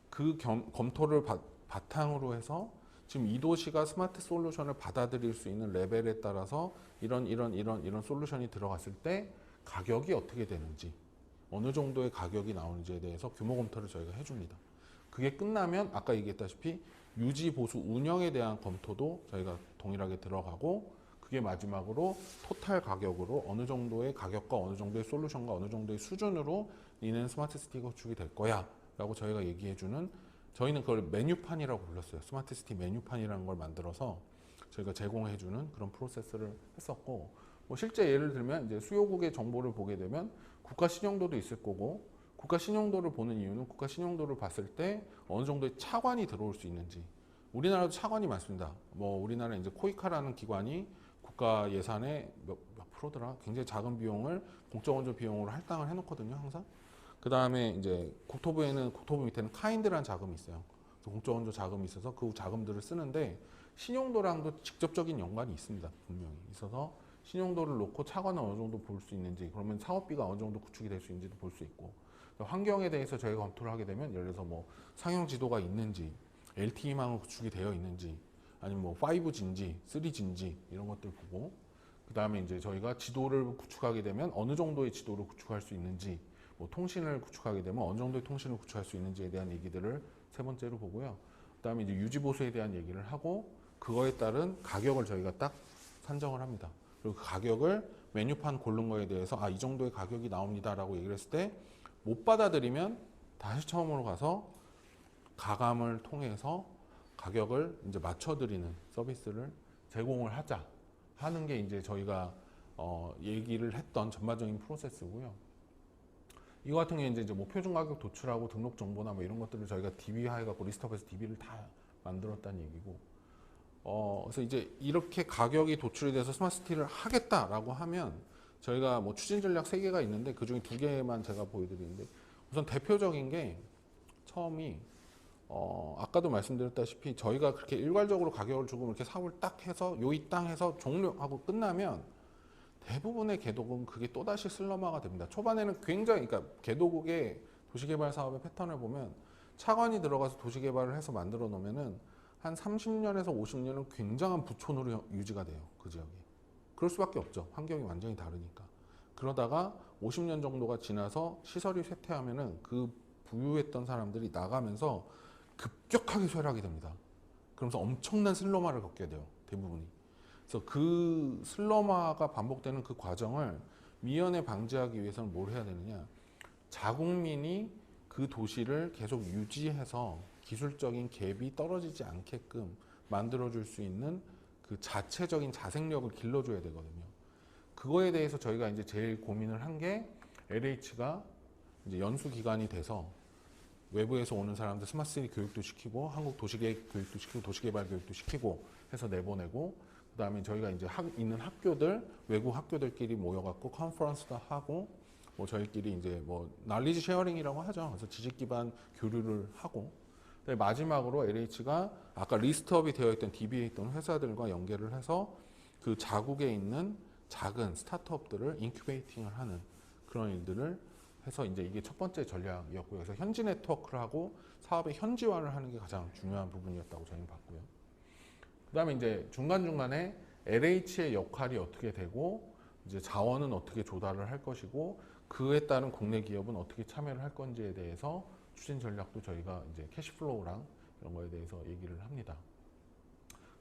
그 검토를 바탕으로 해서 지금 이 도시가 스마트 솔루션을 받아들일 수 있는 레벨에 따라서 이런 솔루션이 들어갔을 때 가격이 어떻게 되는지, 어느 정도의 가격이 나오는지에 대해서 규모 검토를 저희가 해줍니다. 그게 끝나면 아까 얘기했다시피 유지, 보수, 운영에 대한 검토도 저희가 동일하게 들어가고, 그게 마지막으로 토탈 가격으로 어느 정도의 가격과 어느 정도의 솔루션과 어느 정도의 수준으로 니는 스마트 시티가 구축이 될 거야 라고 저희가 얘기해주는, 저희는 그걸 메뉴판이라고 불렀어요. 스마트 시티 메뉴판이라는 걸 만들어서 저희가 제공해주는 그런 프로세스를 했었고, 뭐 실제 예를 들면 이제 수요국의 정보를 보게 되면 국가 신용도도 있을 거고, 국가 신용도를 보는 이유는 국가 신용도를 봤을 때 어느 정도의 차관이 들어올 수 있는지. 우리나라도 차관이 많습니다. 뭐 우리나라 이제 코이카라는 기관이 국가 예산의 몇 프로더라? 굉장히 작은 비용을 공적원조 비용으로 할당을 해놓거든요, 항상. 그 다음에 이제 국토부 밑에는 카인드라는 자금이 있어요. 그래서 공적원조 자금이 있어서 그 자금들을 쓰는데 신용도랑도 직접적인 연관이 있습니다, 분명히. 있어서 신용도를 놓고 차관을 어느 정도 볼 수 있는지, 그러면 사업비가 어느 정도 구축이 될 수 있는지도 볼 수 있고, 환경에 대해서 저희가 검토를 하게 되면 예를 들어서 뭐 상용 지도가 있는지, LTE망은 구축이 되어 있는지, 아니면 뭐 5G인지 3G인지 이런 것들 보고, 그 다음에 이제 저희가 지도를 구축하게 되면 어느 정도의 지도를 구축할 수 있는지, 뭐 통신을 구축하게 되면 어느 정도의 통신을 구축할 수 있는지에 대한 얘기들을 세 번째로 보고요. 그 다음에 이제 유지 보수에 대한 얘기를 하고, 그거에 따른 가격을 저희가 딱 산정을 합니다. 그리고 그 가격을 메뉴판 고른 거에 대해서 이 정도의 가격이 나옵니다라고 얘기를 했을 때 못 받아들이면 다시 처음으로 가서 가감을 통해서 가격을 이제 맞춰드리는 서비스를 제공을 하자 하는 게 이제 저희가 얘기를 했던 전반적인 프로세스고요. 이거 같은 게 이제 뭐 표준 가격 도출하고 등록 정보나 뭐 이런 것들을 저희가 DB화해갖고 리스트업에서 DB를 다 만들었다는 얘기고, 그래서 이제 이렇게 가격이 도출이 돼서 스마트시티를 하겠다라고 하면 저희가 뭐 추진 전략 3개가 있는데 그 중에 2개만 제가 보여드리는데, 우선 대표적인 게 처음이 아까도 말씀드렸다시피 저희가 그렇게 일괄적으로 가격을 주고 이렇게 사업을 딱 해서 요이 땅 해서 종료하고 끝나면 대부분의 개도국은 그게 또다시 슬럼화가 됩니다. 초반에는 굉장히, 그러니까 개도국의 도시개발 사업의 패턴을 보면 차관이 들어가서 도시개발을 해서 만들어 놓으면은 한 30년에서 50년은 굉장한 부촌으로 유지가 돼요, 그 지역이. 그럴 수밖에 없죠. 환경이 완전히 다르니까. 그러다가 50년 정도가 지나서 시설이 쇠퇴하면은 그 부유했던 사람들이 나가면서 급격하게 쇠락이 됩니다. 그러면서 엄청난 슬럼화를 겪게 돼요, 대부분이. 그래서 그 슬럼화가 반복되는 그 과정을 미연에 방지하기 위해서는 뭘 해야 되느냐, 자국민이 그 도시를 계속 유지해서 기술적인 갭이 떨어지지 않게끔 만들어줄 수 있는 그 자체적인 자생력을 길러줘야 되거든요. 그거에 대해서 저희가 이제 제일 고민을 한 게, LH가 이제 연수 기간이 돼서 외부에서 오는 사람들 스마트시티 교육도 시키고, 한국 도시계획 교육도 시키고, 도시개발 교육도 시키고 해서 내보내고, 그 다음에 저희가 이제 있는 학교들, 외국 학교들끼리 모여갖고 컨퍼런스도 하고, 뭐 저희끼리 이제 뭐 날리지 쉐어링이라고 하죠. 그래서 지식 기반 교류를 하고, 마지막으로 LH가 아까 리스트업이 되어 있던 DB에 있던 회사들과 연계를 해서 그 자국에 있는 작은 스타트업들을 인큐베이팅을 하는 그런 일들을 해서 이제 이게 첫 번째 전략이었고요. 그래서 현지 네트워크를 하고 사업의 현지화를 하는 게 가장 중요한 부분이었다고 저희는 봤고요. 그 다음에 이제 중간중간에 LH의 역할이 어떻게 되고, 이제 자원은 어떻게 조달을 할 것이고, 그에 따른 국내 기업은 어떻게 참여를 할 건지에 대해서 추진 전략도 저희가 이제 캐시플로우랑 이런 거에 대해서 얘기를 합니다.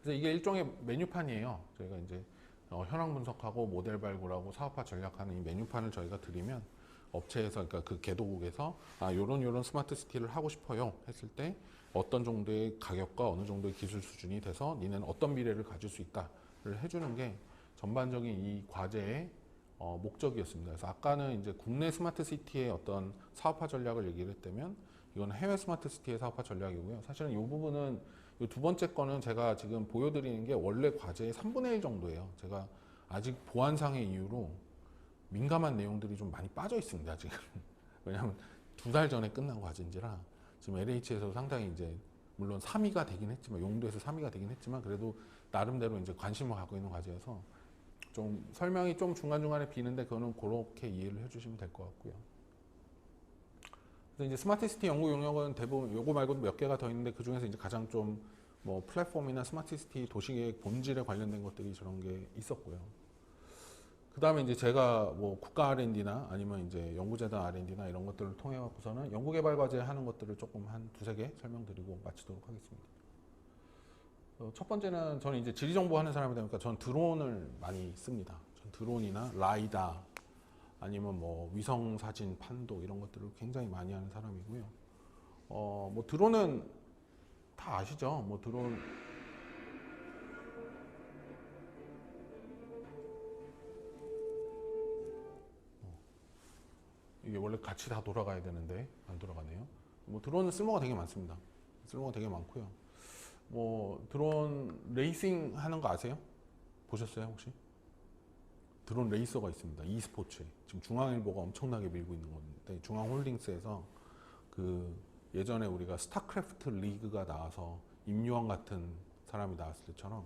그래서 이게 일종의 메뉴판이에요. 저희가 이제 현황 분석하고 모델 발굴하고 사업화 전략하는 이 메뉴판을 저희가 드리면, 업체에서, 그러니까 그 개도국에서 요런 스마트 시티를 하고 싶어요 했을 때 어떤 정도의 가격과 어느 정도의 기술 수준이 돼서 니는 어떤 미래를 가질 수 있다를 해주는 게 전반적인 이 과제의 목적이었습니다. 그래서 아까는 이제 국내 스마트 시티의 어떤 사업화 전략을 얘기를 했다면, 이건 해외 스마트 시티의 사업화 전략이고요. 사실은 이 부분은, 이 두 번째 거는 제가 지금 보여드리는 게 원래 과제의 3분의 1 정도예요. 제가 아직 보안상의 이유로 민감한 내용들이 좀 많이 빠져 있습니다, 지금. 왜냐하면 2달 전에 끝난 과제인지라 지금 LH에서 상당히 이제 물론 3위가 되긴 했지만, 용도에서 3위가 되긴 했지만, 그래도 나름대로 이제 관심을 갖고 있는 과제여서 좀 설명이 좀 중간중간에 비는데 그거는 그렇게 이해를 해주시면 될 것 같고요. 그래서 이제 스마트 시티 연구 용역은 대부분 요거 말고도 몇 개가 더 있는데 그 중에서 이제 가장 좀 뭐 플랫폼이나 스마트 시티 도시계획 본질에 관련된 것들이 저런 게 있었고요. 그 다음에 이제 제가 뭐 국가 R&D나 아니면 이제 연구재단 R&D나 이런 것들을 통해 갖고서는 연구개발 과제 하는 것들을 조금 한 두세 개 설명드리고 마치도록 하겠습니다. 첫 번째는 저는 이제 지리정보 하는 사람이다 보니까 저는 드론을 많이 씁니다. 전 드론이나 라이다 아니면 뭐 위성 사진 판도 이런 것들을 굉장히 많이 하는 사람이고요. 뭐 드론은 다 아시죠? 뭐 드론 이게 원래 같이 다 돌아가야 되는데 안 돌아가네요. 뭐 드론은 쓸모가 되게 많습니다. 쓸모가 되게 많고요. 뭐 드론 레이싱 하는 거 아세요? 보셨어요 혹시? 드론 레이서가 있습니다. e스포츠에 지금 중앙일보가 엄청나게 밀고 있는 건데 중앙홀딩스에서 그 예전에 우리가 스타크래프트 리그가 나와서 임요한 같은 사람이 나왔을 때처럼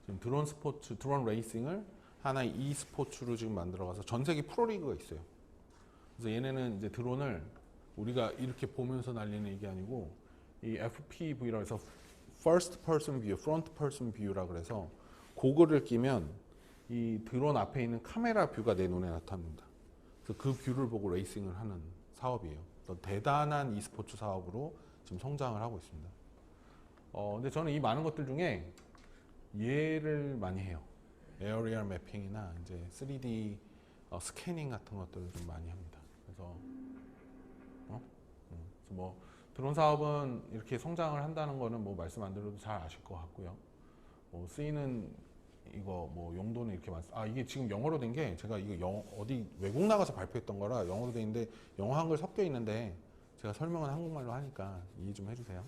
지금 드론 스포츠, 드론 레이싱을 하나의 e스포츠로 지금 만들어가서 전 세계 프로리그가 있어요. 그래서 얘네는 이제 드론을 우리가 이렇게 보면서 날리는 이게 아니고 이 FPV라고 해서 First Person View, Front Person View라 그래서 고글을 끼면 이 드론 앞에 있는 카메라 뷰가 내 눈에 나타납니다. 그래서 그 뷰를 보고 레이싱을 하는 사업이에요. 대단한 e스포츠 사업으로 지금 성장을 하고 있습니다. 근데 저는 이 많은 것들 중에 얘를 많이 해요. 에어리얼 매핑이나 이제 3D 스캐닝 같은 것들을 좀 많이 합니다. 그래서 뭐 드론 사업은 이렇게 성장을 한다는 거는 뭐 말씀 안 드려도 잘 아실 것 같고요. 뭐 쓰이는 이거 뭐 용도는 이렇게 많습니다. 이게 지금 영어로 된 게 제가 이거 어디 외국 나가서 발표했던 거라 영어로 돼 있는데 영어 한글 섞여 있는데 제가 설명은 한국말로 하니까 이해 좀 해주세요.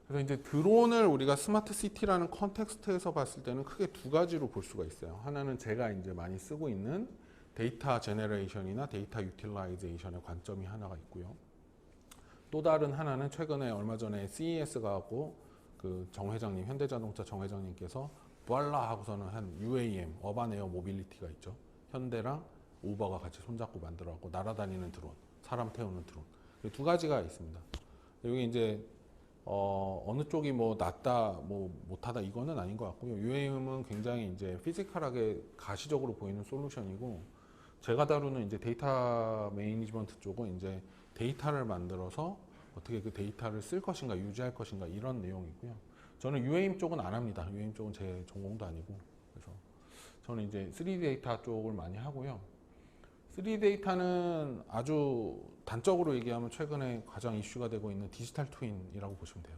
그래서 이제 드론을 우리가 스마트 시티라는 컨텍스트에서 봤을 때는 크게 두 가지로 볼 수가 있어요. 하나는 제가 이제 많이 쓰고 있는 데이터 제너레이션이나 데이터 유틸라이제이션의 관점이 하나가 있고요. 또 다른 하나는 최근에 얼마 전에 CES 가고 그 정 회장님, 현대자동차 정 회장님께서 부알라 하고서는 한 UAM, 어반 에어 모빌리티가 있죠. 현대랑 우버가 같이 손잡고 만들어갖고 날아다니는 드론, 사람 태우는 드론. 두 가지가 있습니다. 여기 이제 어느 쪽이 뭐 낫다, 뭐 못하다 이거는 아닌 것 같고요. UAM은 굉장히 이제 피지컬하게 가시적으로 보이는 솔루션이고 제가 다루는 이제 데이터 매니지먼트 쪽은 이제 데이터를 만들어서 어떻게 그 데이터를 쓸 것인가 유지할 것인가 이런 내용이고요. 저는 UAM 쪽은 안 합니다. UAM 쪽은 제 전공도 아니고 그래서 저는 이제 3D 데이터 쪽을 많이 하고요. 3D 데이터는 아주 단적으로 얘기하면 최근에 가장 이슈가 되고 있는 디지털 트윈이라고 보시면 돼요.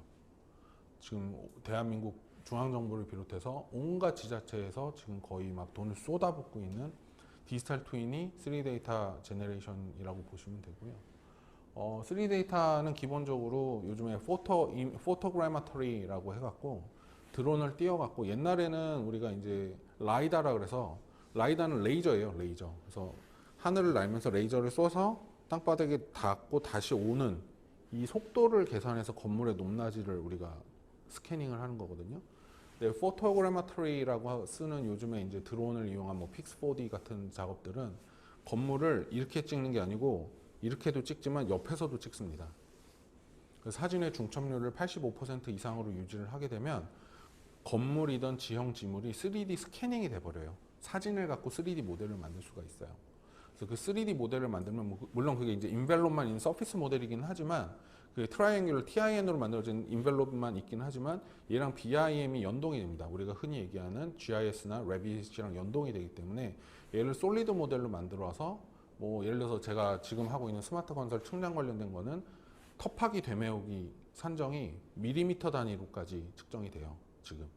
지금 대한민국 중앙정부를 비롯해서 온갖 지자체에서 지금 거의 막 돈을 쏟아붓고 있는 디지털 트윈이 3D 데이터 제너레이션이라고 보시면 되고요. 3D 데이터는 기본적으로 요즘에 포토그래머터리라고 해갖고 드론을 띄워갖고 옛날에는 우리가 이제 라이다라 그래서 라이다는 레이저예요, 레이저. 그래서 하늘을 날면서 레이저를 쏘서 땅바닥에 닿고 다시 오는 이 속도를 계산해서 건물의 높낮이를 우리가 스캐닝을 하는 거거든요. 근데 포토그래머터리라고 쓰는 요즘에 이제 드론을 이용한 뭐 픽스4D 같은 작업들은 건물을 이렇게 찍는 게 아니고 이렇게도 찍지만 옆에서도 찍습니다. 사진의 중첩률을 85% 이상으로 유지를 하게 되면 건물이든 지형 지물이 3D 스캐닝이 돼버려요. 사진을 갖고 3D 모델을 만들 수가 있어요. 그래서 그 3D 모델을 만들면 물론 그게 이제 인벨롭만 있는 서피스 모델이긴 하지만 그 트라이앵귤러 TIN으로 만들어진 인벨롭만 있긴 하지만 얘랑 BIM이 연동이 됩니다. 우리가 흔히 얘기하는 GIS나 레빗이랑 연동이 되기 때문에 얘를 솔리드 모델로 만들어서 뭐 예를 들어서 제가 지금 하고 있는 스마트 건설 측량 관련된 거는 터파기 되메우기 산정이 밀리미터 단위로까지 측정이 돼요. 지금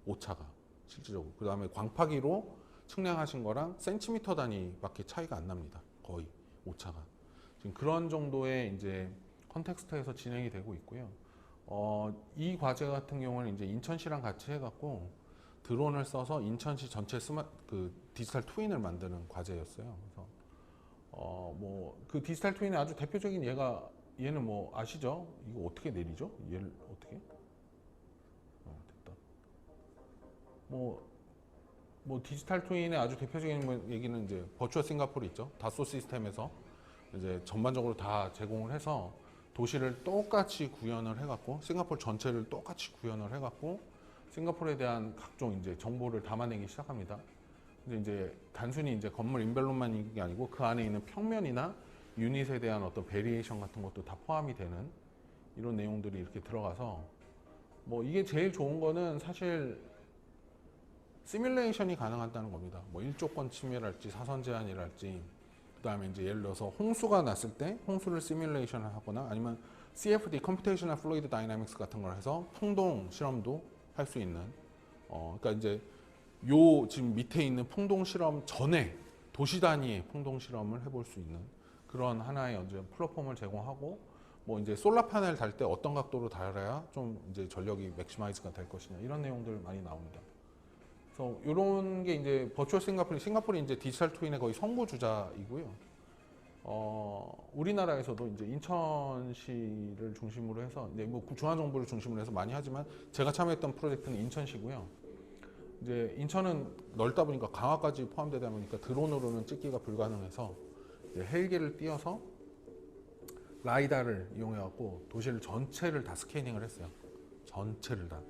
오차가 실질적으로. 그 다음에 광파기로 측량하신 거랑 센티미터 단위밖에 차이가 안 납니다. 거의 오차가. 지금 그런 정도의 이제 컨텍스트에서 진행이 되고 있고요. 이 과제 같은 경우는 이제 인천시랑 같이 해갖고 드론을 써서 인천시 전체 그 디지털 트윈을 만드는 과제였어요. 그래서 뭐 그 디지털 트윈의 아주 대표적인 얘는 뭐 아시죠? 이거 어떻게 내리죠? 얘를 어떻게? 됐다. 뭐 디지털 트윈의 아주 대표적인 얘기는 이제 버추어 싱가포르 있죠. 다소 시스템에서 이제 전반적으로 다 제공을 해서 도시를 똑같이 구현을 해갖고 싱가포르 전체를 똑같이 구현을 해갖고 싱가포르에 대한 각종 이제 정보를 담아내기 시작합니다. 근데 이제 단순히 이제 건물 인벨론만 있는 게 아니고 그 안에 있는 평면이나 유닛에 대한 어떤 베리에이션 같은 것도 다 포함이 되는 이런 내용들이 이렇게 들어가서 뭐 이게 제일 좋은 거는 사실 시뮬레이션이 가능하다는 겁니다. 뭐 일조권 침해랄지 사선 제한이랄지 그다음에 이제 예를 들어서 홍수가 났을 때 홍수를 시뮬레이션을 하거나 아니면 CFD (Computational Fluid Dynamics) 같은 걸 해서 풍동 실험도 할 수 있는 그러니까 이제 요 지금 밑에 있는 풍동 실험 전에 도시 단위의 풍동 실험을 해볼 수 있는 그런 하나의 이제 플랫폼을 제공하고 뭐 이제 솔라 파넬 달 때 어떤 각도로 달아야 좀 이제 전력이 맥시마이즈가 될 것이냐 이런 내용들 많이 나옵니다. 그래서 이런 게 이제 버추얼 싱가포르이 이제 디지털 트윈의 거의 선구주자이고요. 우리나라에서도 이제 인천시를 중심으로 해서 이제 뭐 중앙정부를 중심으로 해서 많이 하지만 제가 참여했던 프로젝트는 인천시고요. 이제 인천은 넓다 보니까 강화까지 포함되다 보니까 드론으로는 찍기가 불가능해서 이제 헬기를 띄워서 라이다를 이용해갖고 도시를 전체를 다 스캐닝을 했어요. 전체를 다.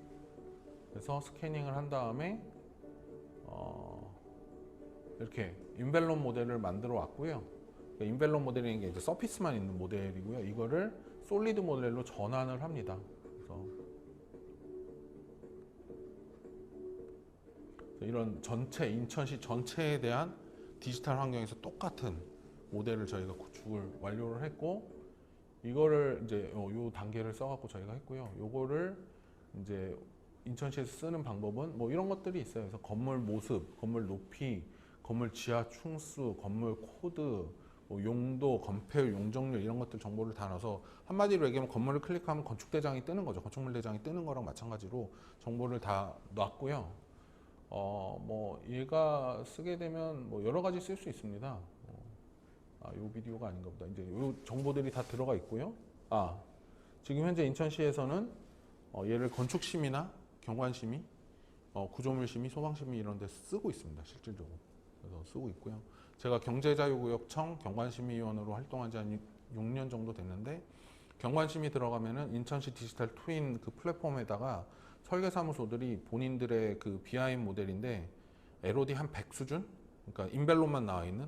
그래서 스캐닝을 한 다음에 이렇게 인벨론 모델을 만들어 왔고요. 그러니까 인벨론 모델이라는 게 이제 서피스만 있는 모델이고요. 이거를 솔리드 모델로 전환을 합니다. 그래서 이런 전체 인천시 전체에 대한 디지털 환경에서 똑같은 모델을 저희가 구축을 완료를 했고 이거를 이제 요 단계를 써갖고 저희가 했고요. 요거를 이제 인천시에서 쓰는 방법은 뭐 이런 것들이 있어요. 그래서 건물 모습, 건물 높이, 건물 지하 충수, 건물 코드, 뭐 용도, 건폐율, 용적률 이런 것들 정보를 다 넣어서 한마디로 얘기하면 건물을 클릭하면 건축 대장이 뜨는 거죠. 건축물 대장이 뜨는 거랑 마찬가지로 정보를 다 놨고요. 뭐 얘가 쓰게 되면 뭐 여러 가지 쓸 수 있습니다. 요 비디오가 아닌가 보다. 이제 요 정보들이 다 들어가 있고요. 지금 현재 인천시에서는 얘를 건축심의나 경관심의, 구조물심의, 소방심의 이런 데 쓰고 있습니다. 실질적으로. 그래서 쓰고 있고요. 제가 경제자유구역청 경관심의위원으로 활동한 지 한 6년 정도 됐는데 경관심의 들어가면은 인천시 디지털 트윈 그 플랫폼에다가 설계사무소들이 본인들의 그 BIM 모델인데 LOD 한 100 수준? 그러니까 인벨론만 나와 있는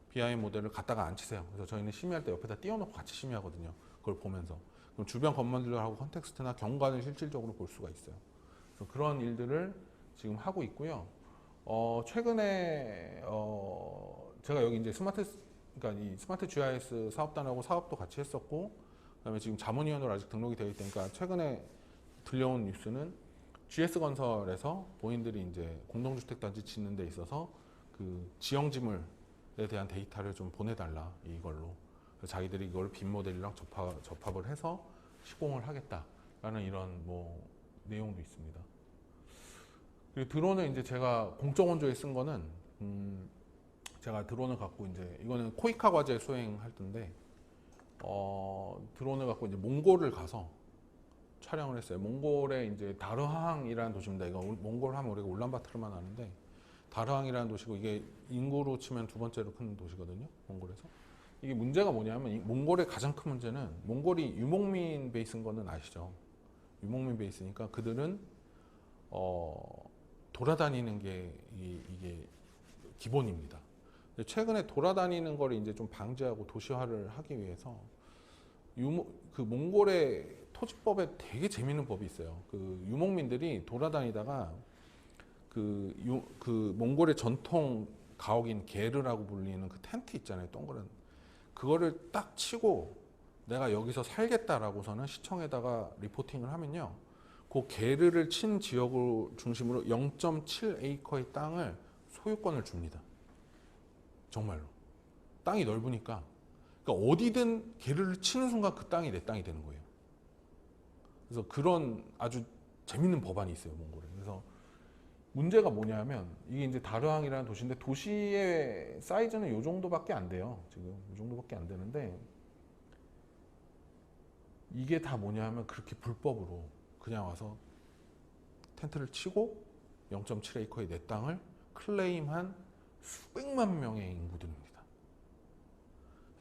BIM 모델을 갖다가 안 치세요. 그래서 저희는 심의할 때 옆에다 띄워놓고 같이 심의하거든요. 그걸 보면서. 그럼 주변 건물들하고 컨텍스트나 경관을 실질적으로 볼 수가 있어요. 그래서 그런 일들을 지금 하고 있고요. 최근에 제가 여기 이제 그러니까 이 스마트 GIS 사업단하고 사업도 같이 했었고, 그다음에 지금 자문위원으로 아직 등록이 되어 있다니까 최근에 들려온 뉴스는 GS건설에서 본인들이 이제 공동주택단지 짓는 데 있어서 그 지형지물에 대한 데이터를 좀 보내달라 이걸로. 자기들이 이걸 빔 모델이랑 접합을 해서 시공을 하겠다라는 이런 뭐 내용도 있습니다. 그리고 드론은 이제 제가 공적 원조에 쓴 거는 제가 드론을 갖고 이제 이거는 코이카 과제 수행할 텐데 드론을 갖고 이제 몽골을 가서 촬영을 했어요. 몽골에 이제 다르항이라는 도시입니다. 이거 몽골 하면 우리가 울란바토르만 아는데 다르항이라는 도시고 이게 인구로 치면 두 번째로 큰 도시거든요. 몽골에서. 이게 문제가 뭐냐면 이 몽골의 가장 큰 문제는 몽골이 유목민 베이스인 거는 아시죠? 유목민 베이스니까 그들은 돌아다니는 게 이게 기본입니다. 최근에 돌아다니는 걸 이제 좀 방지하고 도시화를 하기 위해서 그 몽골의 토지법에 되게 재밌는 법이 있어요. 그 유목민들이 돌아다니다가 그 몽골의 전통 가옥인 게르라고 불리는 그 텐트 있잖아요. 동그란 그거를 딱 치고 내가 여기서 살겠다라고서는 시청에다가 리포팅을 하면요. 그 게르를 친 지역을 중심으로 0.7에이커의 땅을 소유권을 줍니다. 정말로. 땅이 넓으니까. 그러니까 어디든 게르를 치는 순간 그 땅이 내 땅이 되는 거예요. 그래서 그런 아주 재밌는 법안이 있어요, 몽골에. 그래서 문제가 뭐냐면 이게 이제 다르항이라는 도시인데 도시의 사이즈는 이 정도밖에 안 돼요. 지금 이 정도밖에 안 되는데 이게 다 뭐냐면 그렇게 불법으로 그냥 와서 텐트를 치고 0.7에이커의 내 땅을 클레임한 수백만 명의 인구들입니다.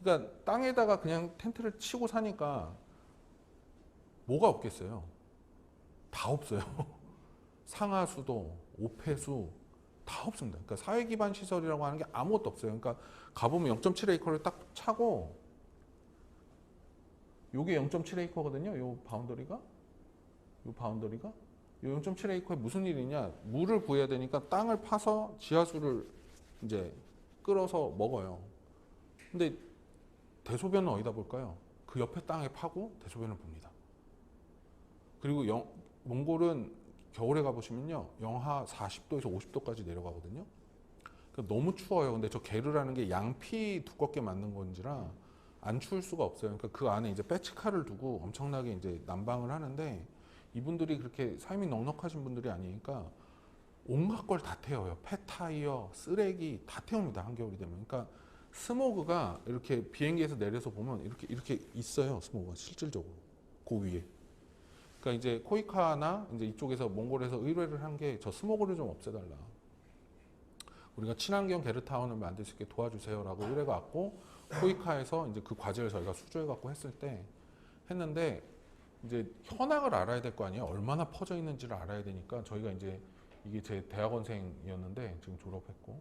그러니까 땅에다가 그냥 텐트를 치고 사니까 뭐가 없겠어요? 다 없어요. 상하수도, 오폐수 다 없습니다. 그러니까 사회 기반 시설이라고 하는 게 아무것도 없어요. 그러니까 가보면 0.7에이커를 딱 차고 요게 0.7에이커거든요. 요 바운더리가 요 0.7에이커에 무슨 일이냐? 물을 구해야 되니까 땅을 파서 지하수를 이제 끌어서 먹어요. 근데 대소변은 어디다 볼까요? 그 옆에 땅에 파고 대소변을 봅니다. 그리고 몽골은 겨울에 가보시면요, 영하 40도에서 50도까지 내려가거든요. 그러니까 너무 추워요. 근데 저 게르라는 게 양피 두껍게 만든 건지라 안 추울 수가 없어요. 그러니까 그 안에 이제 빼치카를 두고 엄청나게 이제 난방을 하는데, 이분들이 그렇게 삶이 넉넉하신 분들이 아니니까 온갖 걸 다 태워요. 폐타이어, 쓰레기 다 태웁니다. 한겨울이 되면. 그러니까 스모그가 이렇게 비행기에서 내려서 보면 이렇게 있어요. 스모그가 실질적으로 그 위에. 그러니까 이제 코이카나 이제 이쪽에서 몽골에서 의뢰를 한 게 저 스모그를 좀 없애달라. 우리가 친환경 게르타운을 만들 수 있게 도와주세요라고 의뢰가 왔고, 코이카에서 이제 그 과제를 저희가 수주해 갖고 했는데 이제 현황을 알아야 될 거 아니에요. 얼마나 퍼져 있는지를 알아야 되니까 저희가 이제 이게 제 대학원생이었는데 지금 졸업했고,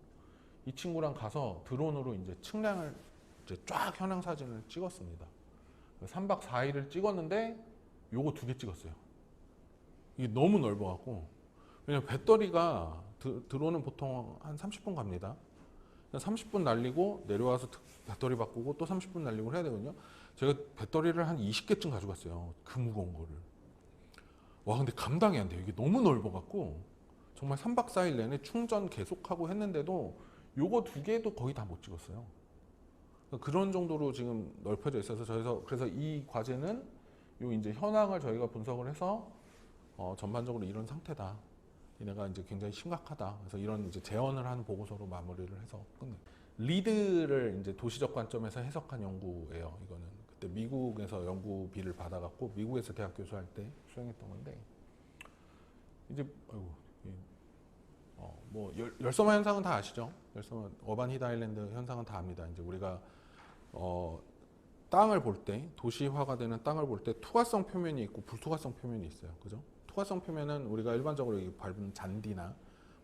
이 친구랑 가서 드론으로 이제 측량을 이제 쫙 현황 사진을 찍었습니다. 3박 4일을 찍었는데 요거 2개 찍었어요. 이게 너무 넓어갖고, 왜냐면 배터리가 드론은 보통 한 30분 갑니다. 30분 날리고 내려와서 배터리 바꾸고 또 30분 날리고 해야 되거든요. 제가 배터리를 한 20개쯤 가져갔어요. 그 무거운 거를. 와, 근데 감당이 안 돼요. 이게 너무 넓어갖고 정말 3박 4일 내내 충전 계속하고 했는데도 요거 2개도 거의 다 못 찍었어요. 그런 정도로 지금 넓혀져 있어서 그래서 이 과제는 요 이제 현황을 저희가 분석을 해서 전반적으로 이런 상태다. 얘네가 이제 굉장히 심각하다. 그래서 이런 이제 재현을 한 보고서로 마무리를 해서 끝내. 리드를 이제 도시적 관점에서 해석한 연구예요. 이거는 그때 미국에서 연구비를 받아갖고 미국에서 대학 교수할 때 수행했던 건데, 이제 뭐 열섬화 현상은 다 아시죠? 열섬화 어반 히트 아일랜드 현상은 다 압니다. 이제 우리가 땅을 볼 때, 도시화가 되는 땅을 볼 때 투과성 표면이 있고 불투과성 표면이 있어요. 그죠? 투과성 표면은 우리가 일반적으로 밟은 잔디나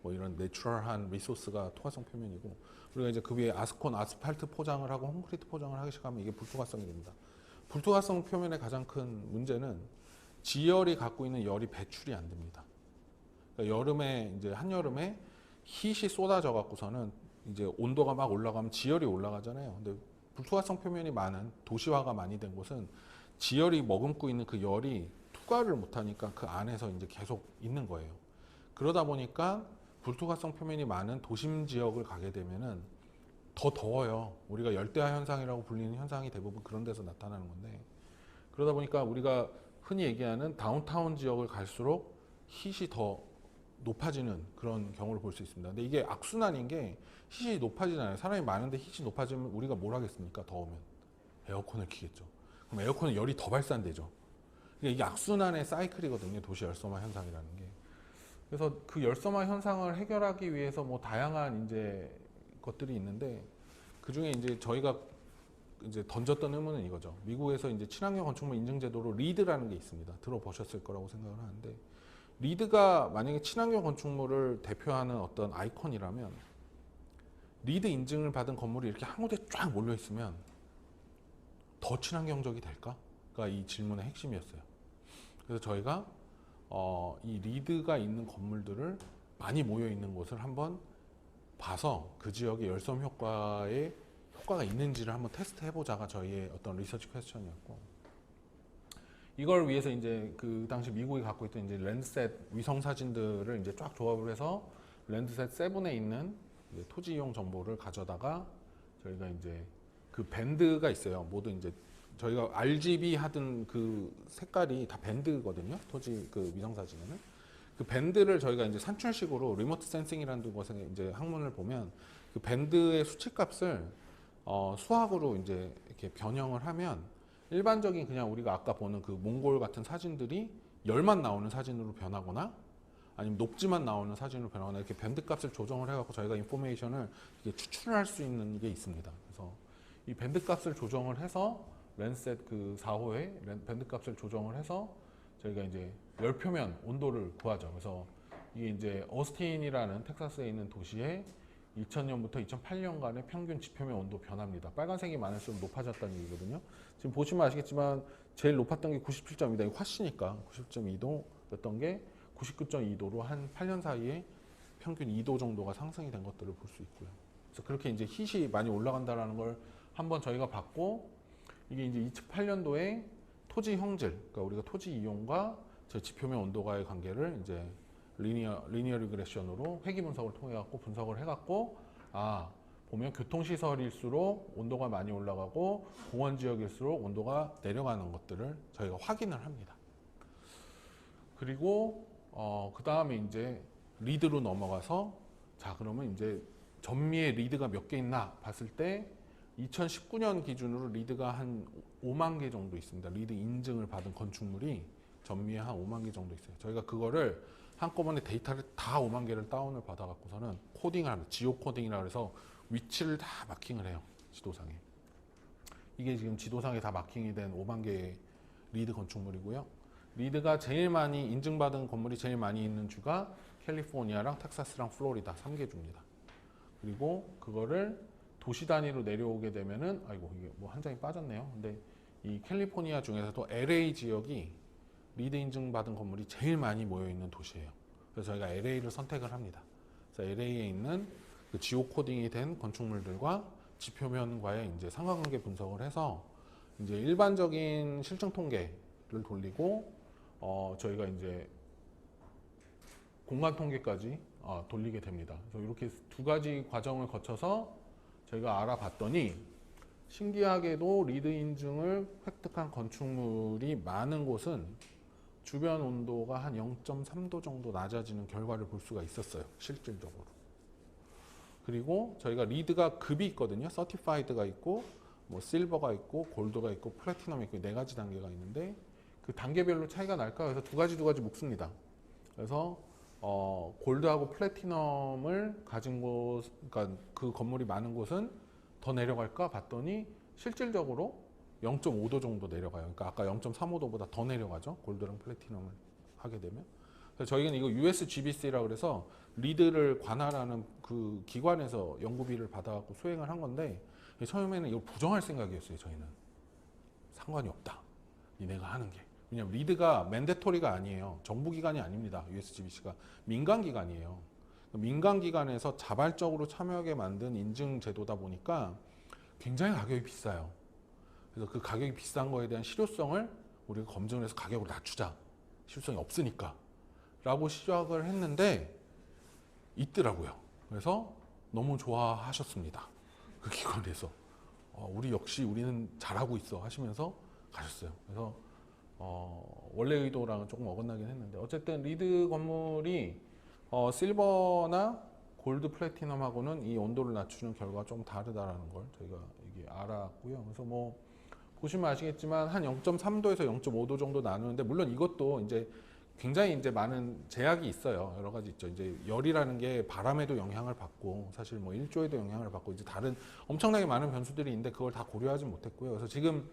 뭐 이런 내추럴한 리소스가 투과성 표면이고, 우리가 이제 그 위에 아스팔트 포장을 하고 콘크리트 포장을 하기 시작하면 이게 불투과성이 됩니다. 불투과성 표면의 가장 큰 문제는 지열이 갖고 있는 열이 배출이 안 됩니다. 그러니까 여름에 이제 한여름에 힛이 쏟아져 갖고서는 이제 온도가 막 올라가면 지열이 올라가잖아요. 근데 불투과성 표면이 많은 도시화가 많이 된 곳은 지열이 머금고 있는 그 열이 투과를 못하니까 그 안에서 이제 계속 있는 거예요. 그러다 보니까 불투과성 표면이 많은 도심 지역을 가게 되면은 더 더워요. 우리가 열대화 현상이라고 불리는 현상이 대부분 그런 데서 나타나는 건데, 그러다 보니까 우리가 흔히 얘기하는 다운타운 지역을 갈수록 힛이 더 높아지는 그런 경우를 볼 수 있습니다. 근데 이게 악순환인 게 힛이 높아지잖아요. 사람이 많은데 힛이 높아지면 우리가 뭘 하겠습니까? 더우면 에어컨을 켜겠죠. 그럼 에어컨은 열이 더 발산되죠. 이게 악순환의 사이클이거든요. 도시 열섬화 현상이라는 게. 그래서 그 열섬화 현상을 해결하기 위해서 뭐 다양한 이제 것들이 있는데, 그 중에 이제 저희가 이제 던졌던 의문은 이거죠. 미국에서 이제 친환경 건축물 인증 제도로 리드라는 게 있습니다. 들어보셨을 거라고 생각을 하는데, 리드가 만약에 친환경 건축물을 대표하는 어떤 아이콘이라면, 리드 인증을 받은 건물이 이렇게 한 곳에 쫙 몰려 있으면 더 친환경적이 될까?가 이 질문의 핵심이었어요. 그래서 저희가 이 리드가 있는 건물들을 많이 모여 있는 곳을 한번 봐서 그 지역의 열섬 효과에 효과가 있는지를 한번 테스트 해보자가 저희의 어떤 리서치 퀘스천이었고, 이걸 위해서 이제 그 당시 미국이 갖고 있던 이제 랜드셋 위성 사진들을 이제 쫙 조합을 해서 랜드셋 7에 있는 이제 토지 이용 정보를 가져다가 저희가 이제 그 밴드가 있어요. 모두 이제 저희가 RGB 하던 그 색깔이 다 밴드거든요. 토지 그 위성 사진에는 그 밴드를 저희가 이제 산출식으로 리모트 센싱이라는 것에 이제 학문을 보면 그 밴드의 수치값을 수학으로 이제 이렇게 변형을 하면 일반적인 그냥 우리가 아까 보는 그 몽골 같은 사진들이 열만 나오는 사진으로 변하거나 아니면 녹지만 나오는 사진으로 변하거나 이렇게 밴드 값을 조정을 해갖고 저희가 인포메이션을 이렇게 추출할 수 있는 게 있습니다. 그래서 이 밴드 값을 조정을 해서 랜셋 그 4호의 밴드 값을 조정을 해서 저희가 이제 열 표면 온도를 구하죠. 그래서 이게 이제 어스틴이라는 텍사스에 있는 도시의 2000년부터 2008년간의 평균 지표면 온도 변화입니다. 빨간색이 많을수록 높아졌다는 얘기거든요. 지금 보시면 아시겠지만 제일 높았던 게 97.2도, 이거 화씨니까 97.2도였던 게 99.2도로 한 8년 사이에 평균 2도 정도가 상승이 된 것들을 볼 수 있고요. 그래서 그렇게 이제 힛이 많이 올라간다라는 걸 한번 저희가 봤고, 이게 이제 2008년도에 토지 형질, 그러니까 우리가 토지 이용과 저 지표면 온도가의 관계를 이제 리니어 리그레션으로 회귀 분석을 통해 갖고 분석을 해 갖고, 보면 교통시설일수록 온도가 많이 올라가고 공원 지역일수록 온도가 내려가는 것들을 저희가 확인을 합니다. 그리고 그 다음에 이제 리드로 넘어가서, 자 그러면 이제 전미에 리드가 몇 개 있나 봤을 때 2019년 기준으로 리드가 한 5만 개 정도 있습니다. 리드 인증을 받은 건축물이 전미에 한 5만 개 정도 있어요. 저희가 그거를 한꺼번에 데이터를 다 5만 개를 다운을 받아 갖고서는 코딩을 합니다. 지오 코딩이라 그래서 위치를 다 마킹을 해요. 지도상에. 이게 지금 지도상에 다 마킹이 된 5만 개의 리드 건축물이고요. 리드가 제일 많이 인증받은 건물이 제일 많이 있는 주가 캘리포니아랑 텍사스랑 플로리다 3개 주입니다. 그리고 그거를 도시 단위로 내려오게 되면은, 아이고 이게 뭐 한 장이 빠졌네요. 근데 이 캘리포니아 중에서도 LA 지역이 리드 인증받은 건물이 제일 많이 모여 있는 도시예요. 그래서 저희가 LA를 선택을 합니다. 그래서 LA에 있는 그 지오 코딩이 된 건축물들과 지표면과의 이제 상관관계 분석을 해서 이제 일반적인 실증 통계를 돌리고, 저희가 이제 공간 통계까지 돌리게 됩니다. 그래서 이렇게 두 가지 과정을 거쳐서 저희가 알아봤더니, 신기하게도 리드 인증을 획득한 건축물이 많은 곳은 주변 온도가 한 0.3도 정도 낮아지는 결과를 볼 수가 있었어요. 실질적으로. 그리고 저희가 리드가 급이 있거든요. 서티파이드가 있고, 뭐 실버가 있고, 골드가 있고, 플래티넘이 있고, 네 가지 단계가 있는데 그 단계별로 차이가 날까? 그래서 두 가지 묶습니다. 그래서 골드하고 플래티넘을 가진 곳, 그러니까 그 건물이 많은 곳은 더 내려갈까 봤더니 실질적으로 0.5도 정도 내려가요. 그러니까 아까 0.35도보다 더 내려가죠. 골드랑 플래티넘을 하게 되면. 그래서 저희는 이거 USGBC라고 그래서 리드를 관할하는 그 기관에서 연구비를 받아갖고 수행을 한 건데, 처음에는 이걸 부정할 생각이었어요. 저희는 상관이 없다, 니네가 하는 게. 왜냐면 리드가 맨데토리가 아니에요. 정부기관이 아닙니다. USGBC가 민간기관이에요. 민간기관에서 자발적으로 참여하게 만든 인증제도다 보니까 굉장히 가격이 비싸요. 그래서 그 가격이 비싼 거에 대한 실효성을 우리가 검증을 해서 가격을 낮추자. 실효성이 없으니까. 라고 시작을 했는데 있더라고요. 그래서 너무 좋아하셨습니다. 그 기관에서. 우리 역시 우리는 잘하고 있어 하시면서 가셨어요. 그래서 원래 의도랑은 조금 어긋나긴 했는데, 어쨌든 리드 건물이 실버나 골드 플래티넘하고는 이 온도를 낮추는 결과가 좀 다르다라는 걸 저희가 이게 알았고요. 그래서 뭐 보시면 아시겠지만 한 0.3도에서 0.5도 정도 나누는데, 물론 이것도 이제 굉장히 이제 많은 제약이 있어요. 여러 가지 있죠. 이제 열이라는 게 바람에도 영향을 받고, 사실 뭐 일조에도 영향을 받고, 이제 다른 엄청나게 많은 변수들이 있는데 그걸 다 고려하지 못했고요. 그래서 지금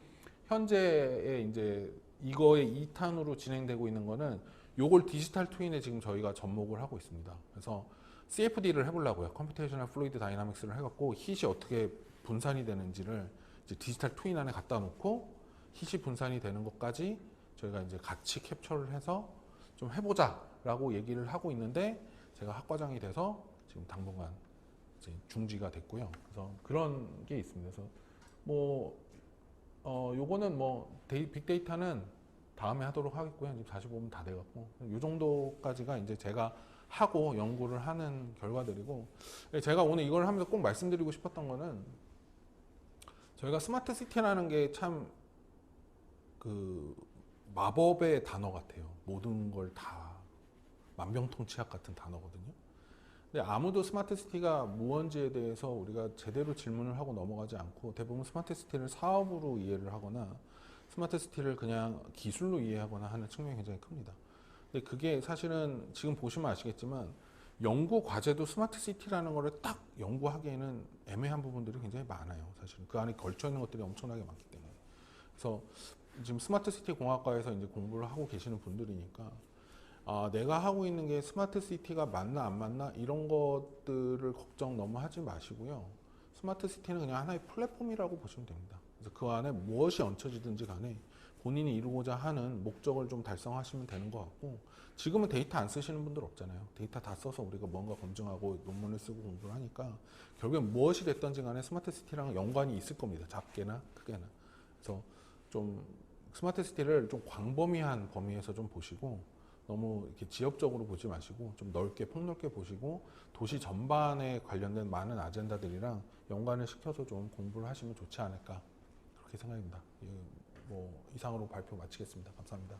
현재의 이제 이거의 2탄으로 진행되고 있는 거는, 요걸 디지털 트윈에 지금 저희가 접목을 하고 있습니다. 그래서 CFD를 해보려고요. 컴퓨테이셔널 플루이드 다이나믹스를 해갖고 힛이 어떻게 분산이 되는지를 이제 디지털 트윈 안에 갖다 놓고 힛이 분산이 되는 것까지 저희가 이제 같이 캡처를 해서 좀 해보자라고 얘기를 하고 있는데, 제가 학과장이 돼서 지금 당분간 이제 중지가 됐고요. 그래서 그런 게 있습니다. 그래서 뭐 요거는 뭐 빅데이터는 다음에 하도록 하겠고요. 지금 45분 다 돼갖고 요 정도까지가 이제 제가 하고 연구를 하는 결과들이고, 제가 오늘 이걸 하면서 꼭 말씀드리고 싶었던 거는, 저희가 스마트 시티라는 게 참 그 마법의 단어 같아요. 모든 걸 다 만병통치약 같은 단어거든요. 근데 아무도 스마트 시티가 무언지에 대해서 우리가 제대로 질문을 하고 넘어가지 않고, 대부분 스마트 시티를 사업으로 이해를 하거나 스마트 시티를 그냥 기술로 이해하거나 하는 측면이 굉장히 큽니다. 근데 그게 사실은 지금 보시면 아시겠지만 연구 과제도 스마트 시티라는 거를 딱 연구하기에는 애매한 부분들이 굉장히 많아요. 사실은 그 안에 걸쳐 있는 것들이 엄청나게 많기 때문에. 그래서 지금 스마트 시티 공학과에서 이제 공부를 하고 계시는 분들이니까 내가 하고 있는 게 스마트 시티가 맞나 안 맞나 이런 것들을 걱정 너무 하지 마시고요. 스마트 시티는 그냥 하나의 플랫폼이라고 보시면 됩니다. 그래서 그 안에 무엇이 얹혀지든지 간에 본인이 이루고자 하는 목적을 좀 달성하시면 되는 것 같고, 지금은 데이터 안 쓰시는 분들 없잖아요. 데이터 다 써서 우리가 뭔가 검증하고 논문을 쓰고 공부를 하니까 결국엔 무엇이 됐든지 간에 스마트 시티랑 연관이 있을 겁니다. 작게나 크게나. 그래서 좀 스마트 시티를 좀 광범위한 범위에서 좀 보시고, 너무 이렇게 지역적으로 보지 마시고 좀 넓게 폭넓게 보시고 도시 전반에 관련된 많은 아젠다들이랑 연관을 시켜서 좀 공부를 하시면 좋지 않을까 그렇게 생각합니다. 뭐 이상으로 발표 마치겠습니다. 감사합니다.